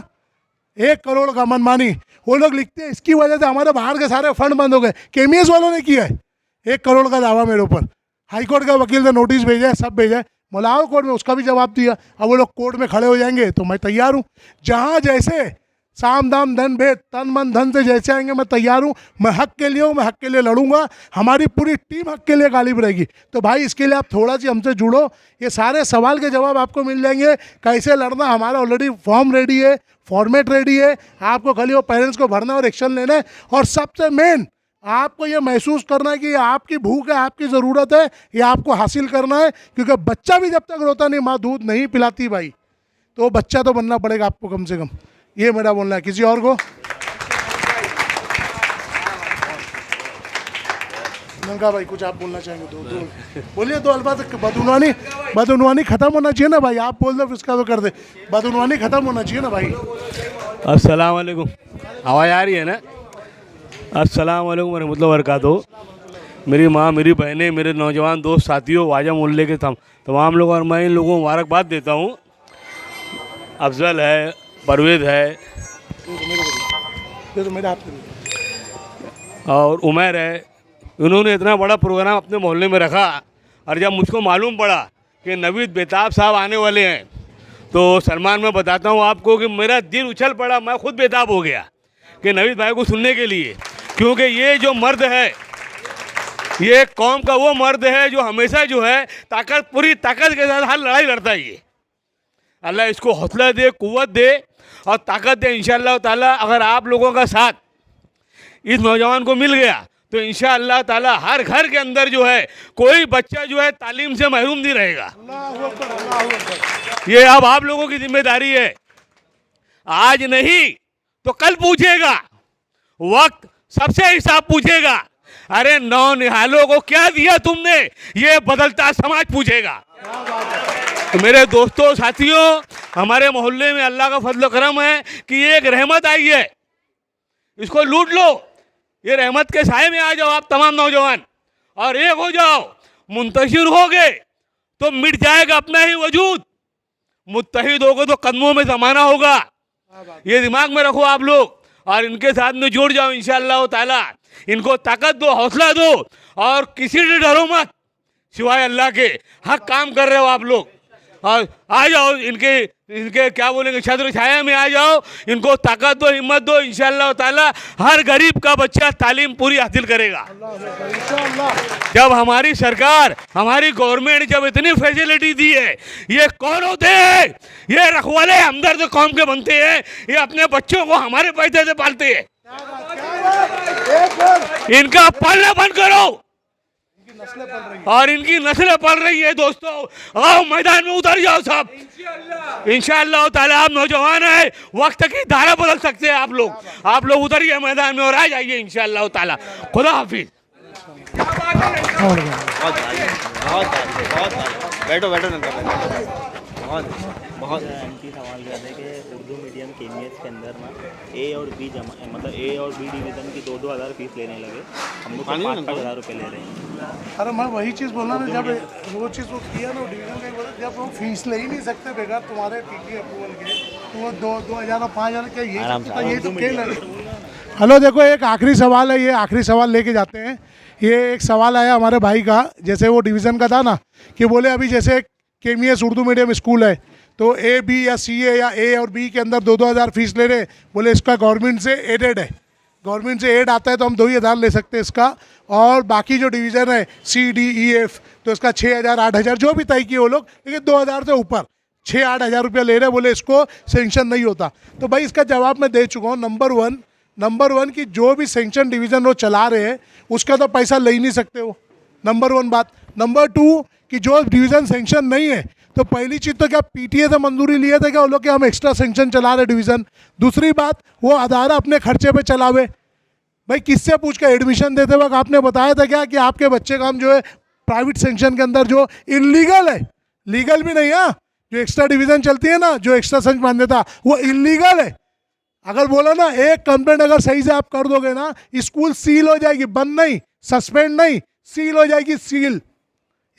1 करोड़ का मनमानी। वो लोग लिखते हैं इसकी वजह से हमारे बाहर के सारे फंड बंद हो गए। KMS वालों ने किया है। 1 करोड़ का दावा मेरे ऊपर। हाई कोर्ट का वकील ने नोटिस भेजा है, सब भेजा है, मुलाओ कोर्ट में, उसका भी जवाब दिया। अब वो लोग कोर्ट में खड़े हो जाएंगे तो मैं तैयार हूँ। जहाँ जैसे साम दाम धन भेद, तन मन धन से जैसे आएंगे मैं तैयार हूँ। मैं हक के लिए हूँ, मैं हक के लिए लड़ूंगा। हमारी पूरी टीम हक के लिए गालिब रहेगी। तो भाई इसके लिए आप थोड़ा सी हमसे जुड़ो, ये सारे सवाल के जवाब आपको मिल जाएंगे। कैसे लड़ना, हमारा ऑलरेडी फॉर्म रेडी है, फॉर्मेट रेडी है। आपको खाली वो पेरेंट्स को भरना और एक्शन लेना है। और सबसे मेन आपको ये महसूस करना है कि ये आपकी भूख है, आपकी ज़रूरत है, ये आपको हासिल करना है। क्योंकि बच्चा भी जब तक रोता नहीं, माँ दूध नहीं पिलाती भाई, तो वो बच्चा तो बनना पड़ेगा आपको कम से कम। ये मेरा बोलना है। किसी और को? नंगा भाई कुछ आप बोलना चाहेंगे? दो बोलिए, 2 अल्फाज। बदउनवानी ख़त्म होना चाहिए ना भाई। आप बोल दो इसका तो कर दे। बदउनवानी ख़त्म होना चाहिए ना भाई। अस्सलाम वालेकुम, आवाज़ आ रही है ना? अस्सलाम वालेकुम रहमतुल्लाहि व बरकातहू। मेरी माँ, मेरी बहनें, मेरे नौजवान दोस्त साथियों, वाजा मोहल्ले के तमाम लोग, और मैं इन लोगों को मुबारकबाद देता हूँ। अफजल है, परवेज़ है, और उमर है। उन्होंने इतना बड़ा प्रोग्राम अपने मोहल्ले में रखा। और जब मुझको मालूम पड़ा कि नवीद बेताब साहब आने वाले हैं, तो सलमान, मैं बताता हूँ आपको कि मेरा दिल उछल पड़ा। मैं खुद बेताब हो गया कि नवीद भाई को सुनने के लिए। क्योंकि ये जो मर्द है, ये कौम का वो मर्द है जो हमेशा जो है पूरी ताकत के साथ हर लड़ाई लड़ता है। ये अल्लाह इसको हौसला दे, कुव्वत दे और ताकत दे। इंशाअल्लाह ताला अगर आप लोगों का साथ इस नौजवान को मिल गया तो इंशाअल्लाह ताला हर घर के अंदर जो है कोई बच्चा जो है तालीम से महरूम नहीं रहेगा। ये अब आप लोगों की जिम्मेदारी है। आज नहीं तो कल पूछेगा, वक्त सबसे हिसाब पूछेगा। अरे नौनिहालों को क्या दिया तुमने, ये बदलता समाज पूछेगा। तो मेरे दोस्तों साथियों, हमारे मोहल्ले में अल्लाह का फजल करम है कि ये एक रहमत आई है, इसको लूट लो। ये रहमत के साए में आ जाओ आप तमाम नौजवान, और एक हो जाओ। मुंतशिर हो गए तो मिट जाएगा अपना ही वजूद, मुत्तहिद हो गए तो कदमों में ज़माना होगा। ये दिमाग में रखो आप लोग, और इनके साथ में जुड़ जाओ इंशाअल्लाह ताला। इनको ताकत दो, हौसला दो, और किसी से डरो मत सिवाय अल्लाह के। हक काम कर रहे हो आप लोग, और आ जाओ इनके क्या बोलेंगे छत्र छाया में आ जाओ। इनको ताकत दो, हिम्मत दो, इंशाअल्लाह ताला हर गरीब का बच्चा तालीम पूरी हासिल करेगा। जब हमारी सरकार, हमारी गवर्नमेंट जब इतनी फैसिलिटी दी है, ये कौन होते हैं? ये रखवाले हमदर्द कौम के बनते हैं। ये अपने बच्चों को हमारे पैसे से पालते हैं। इनका पालना बंद करो, और इनकी नस्लें पल रही है। दोस्तों आओ मैदान में उतर जाओ सब, इंशाअल्लाह ताला। आप नौजवान है, वक्त की धारा बदल सकते हैं आप लोग उतरिए मैदान में और आ जाइए इंशाअल्लाह ताला। खुदा हाफिज। बैठो बैठो बहुत एंटी सवाल किया था कि उर्दू मीडियम केमियस के अंदर ना ए और बी मतलब ए और बी डिवीज़न की 2-2 हज़ार फीस लेने लगे, हम लोग 5-5 हज़ार रुपये ले रहे हैं। अरे मैं वही चीज़ बोला ना, जब वो चीज़ वो किया ना डिवीज़न का बोला, जब वो फीस ले ही नहीं सकते बगैर तुम्हारे टीटी अप्रूवल के, तो वो 2,000 और 5,000 क्या ये तो खेल है। हेलो देखो, एक आखिरी सवाल है, ये आखिरी सवाल लेके जाते हैं। ये एक सवाल आया हमारे भाई का, जैसे वो डिवीज़न का था ना, कि बोले अभी जैसे केमियस उर्दू मीडियम स्कूल है, तो ए बी या सी या ए और बी के अंदर 2-2 हज़ार फीस ले रहे। बोले इसका गवर्नमेंट से एडेड है, गवर्नमेंट से एड आता है तो हम 2,000 ले सकते हैं इसका, और बाकी जो डिवीज़न है सी डी ई एफ तो इसका 6,000 8,000 जो भी तय किए वो लोग, लेकिन 2,000 से ऊपर 6-8 हज़ार रुपया ले रहे, बोले इसको सेंक्शन नहीं होता। तो भाई इसका जवाब मैं दे चुका हूँ। नंबर वन कि जो भी सेंक्शन डिवीज़न वो चला रहे हैं उसका तो पैसा ले ही नहीं सकते वो, नंबर 1 बात। नंबर 2 कि जो डिवीज़न सेंक्शन नहीं है, तो पहली चीज़ तो क्या पीटीए से मंजूरी लिए थे क्या वो लोग कि हम एक्स्ट्रा सेंक्शन चला रहे डिवीज़न। दूसरी बात, वो अदारा अपने खर्चे पे चलावे। भाई किससे पूछ के एडमिशन देते वक्त आपने बताया था क्या कि आपके बच्चे का हम जो है प्राइवेट सेंक्शन के अंदर जो इलीगल है, लीगल भी नहीं है, जो एक्स्ट्रा डिवीज़न चलती है ना, जो एक्स्ट्रा सेंक्शन मान्यता, वो इलीगल है। अगर बोला ना एक कंप्लेंट अगर सही से आप कर दोगे ना, स्कूल सील हो जाएगी, बंद नहीं, सस्पेंड नहीं, सील हो जाएगी, सील।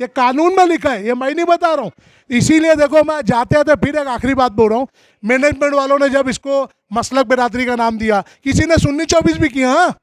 ये कानून में लिखा है, ये मैं नहीं बता रहा हूँ। इसीलिए देखो, मैं जाते आते फिर एक आखिरी बात बोल रहा हूँ। मैनेजमेंट वालों ने जब इसको मसलक बिरादरी का नाम दिया, किसी ने सुन्नी 24 भी किया, हाँ,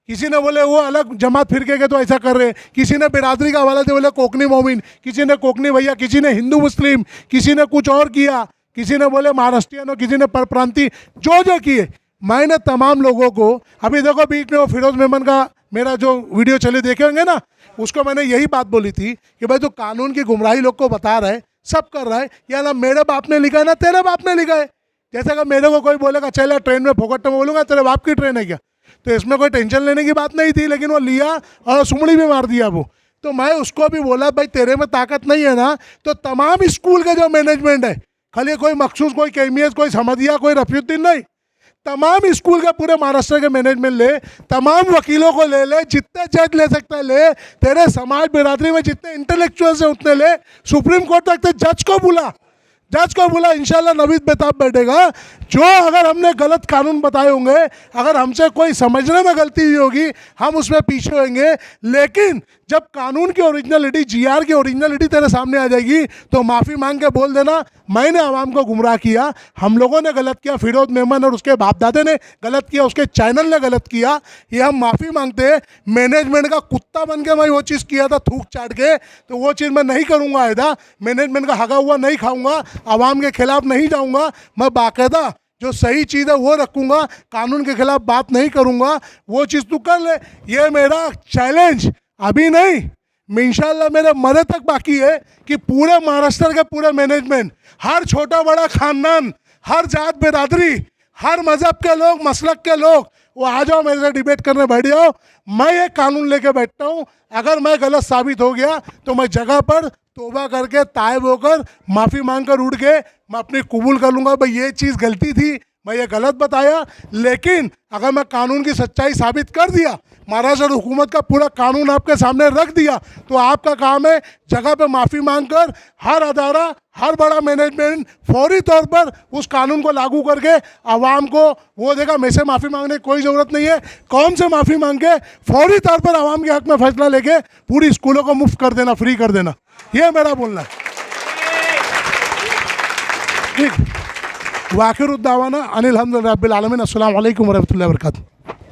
किसी ने बोले वो अलग जमात फिर के तो ऐसा कर रहे, किसी ने बिरादरी का हवाला दे बोले कोकनी मोमिन, किसी ने कोकनी भैया, किसी ने हिंदू मुस्लिम, किसी ने कुछ और किया, किसी ने बोले महाराष्ट्रियन, किसी ने परप्रांति, जो किए। मैंने तमाम लोगों को, अभी देखो बीच में वो फिरोज मेमन का मेरा जो वीडियो चले देखे होंगे ना, उसको मैंने यही बात बोली थी कि भाई तो कानून की गुमराही लोग को बता रहा है, सब कर रहा है, या ना मेरे बाप ने लिखा है ना तेरे बाप ने लिखा है। जैसे अगर मेरे को कोई बोलेगा चल ट्रेन में फोकट में, बोलूँगा तेरे बाप की ट्रेन है क्या, तो इसमें कोई टेंशन लेने की बात नहीं थी, लेकिन वो लिया और सुमड़ी भी मार दिया वो। तो मैं उसको भी बोला भाई तेरे में ताकत नहीं है ना, तो तमाम स्कूल का जो मैनेजमेंट है, खाली कोई मखसूस, कोई केमियस, कोई समदिया, कोई रफीउद्दीन नहीं, तमाम स्कूल के पूरे महाराष्ट्र के मैनेजमेंट ले, तमाम वकीलों को ले, जितने जज ले सकता है ले, तेरे समाज बिरादरी में जितने इंटेलेक्चुअल्स हैं उतने ले, सुप्रीम कोर्ट तक जज को बुला, इंशाल्लाह नवीद बेताब बैठेगा। जो अगर हमने गलत कानून बताए होंगे, अगर हमसे कोई समझने में गलती हुई होगी, हम उसमें पीछे होंगे, लेकिन जब कानून की ओरिजिनलिटी, जीआर की ओरिजिनलिटी तेरे सामने आ जाएगी तो माफ़ी मांग के बोल देना मैंने आवाम को गुमराह किया, हम लोगों ने गलत किया, फिरोज मेमन और उसके बाप दादे ने गलत किया, उसके चैनल ने गलत किया, ये हम माफ़ी मांगते हैं। मैनेजमेंट का कुत्ता बन के मैं वो चीज़ किया था थूक चाट के, तो वो चीज़ मैं नहीं करूँगा। आयदा मैनेजमेंट का हगा हुआ नहीं खाऊंगा, आवाम के खिलाफ नहीं जाऊँगा, मैं बाकायदा जो सही चीज़ है वो रखूँगा, कानून के खिलाफ बात नहीं करूँगा। वो चीज़ तू कर ले, ये मेरा चैलेंज अभी नहीं, मैं इंशाल्लाह मेरे मरे तक बाकी है कि पूरे महाराष्ट्र के पूरे मैनेजमेंट, हर छोटा बड़ा खानदान, हर जात बिरादरी, हर मज़हब के लोग, मसलक के लोग, वो आ जाओ मेरे से डिबेट करने बैठ जाओ। मैं ये कानून लेके बैठता हूँ, अगर मैं गलत साबित हो गया तो मैं जगह पर तौबा करके तायब होकर माफ़ी मांग कर उठ के मैं अपनी कबूल कर लूँगा, भाई ये चीज़ गलती थी, मैं ये गलत बताया, लेकिन अगर मैं कानून की सच्चाई साबित कर दिया, महाराष्ट्र हुकूमत का पूरा कानून आपके सामने रख दिया, तो आपका काम है जगह पे माफ़ी मांगकर हर अदारा, हर बड़ा मैनेजमेंट फौरी तौर पर उस कानून को लागू करके आवाम को वो देगा। मेरे से माफ़ी मांगने की कोई ज़रूरत नहीं है, कौन से माफ़ी मांग के फौरी तौर पर आवाम के हक़ में फैसला लेके पूरी स्कूलों को मुफ्त कर देना, फ्री कर देना, ये मेरा बोलना है। ठीक, वाखिर उद्दावाना अनिल हम्दुलिल्लाह रब्बिल आलमीन, अस्सलाम वालेकुम व रहमतुल्लाहि व बरकातुहू।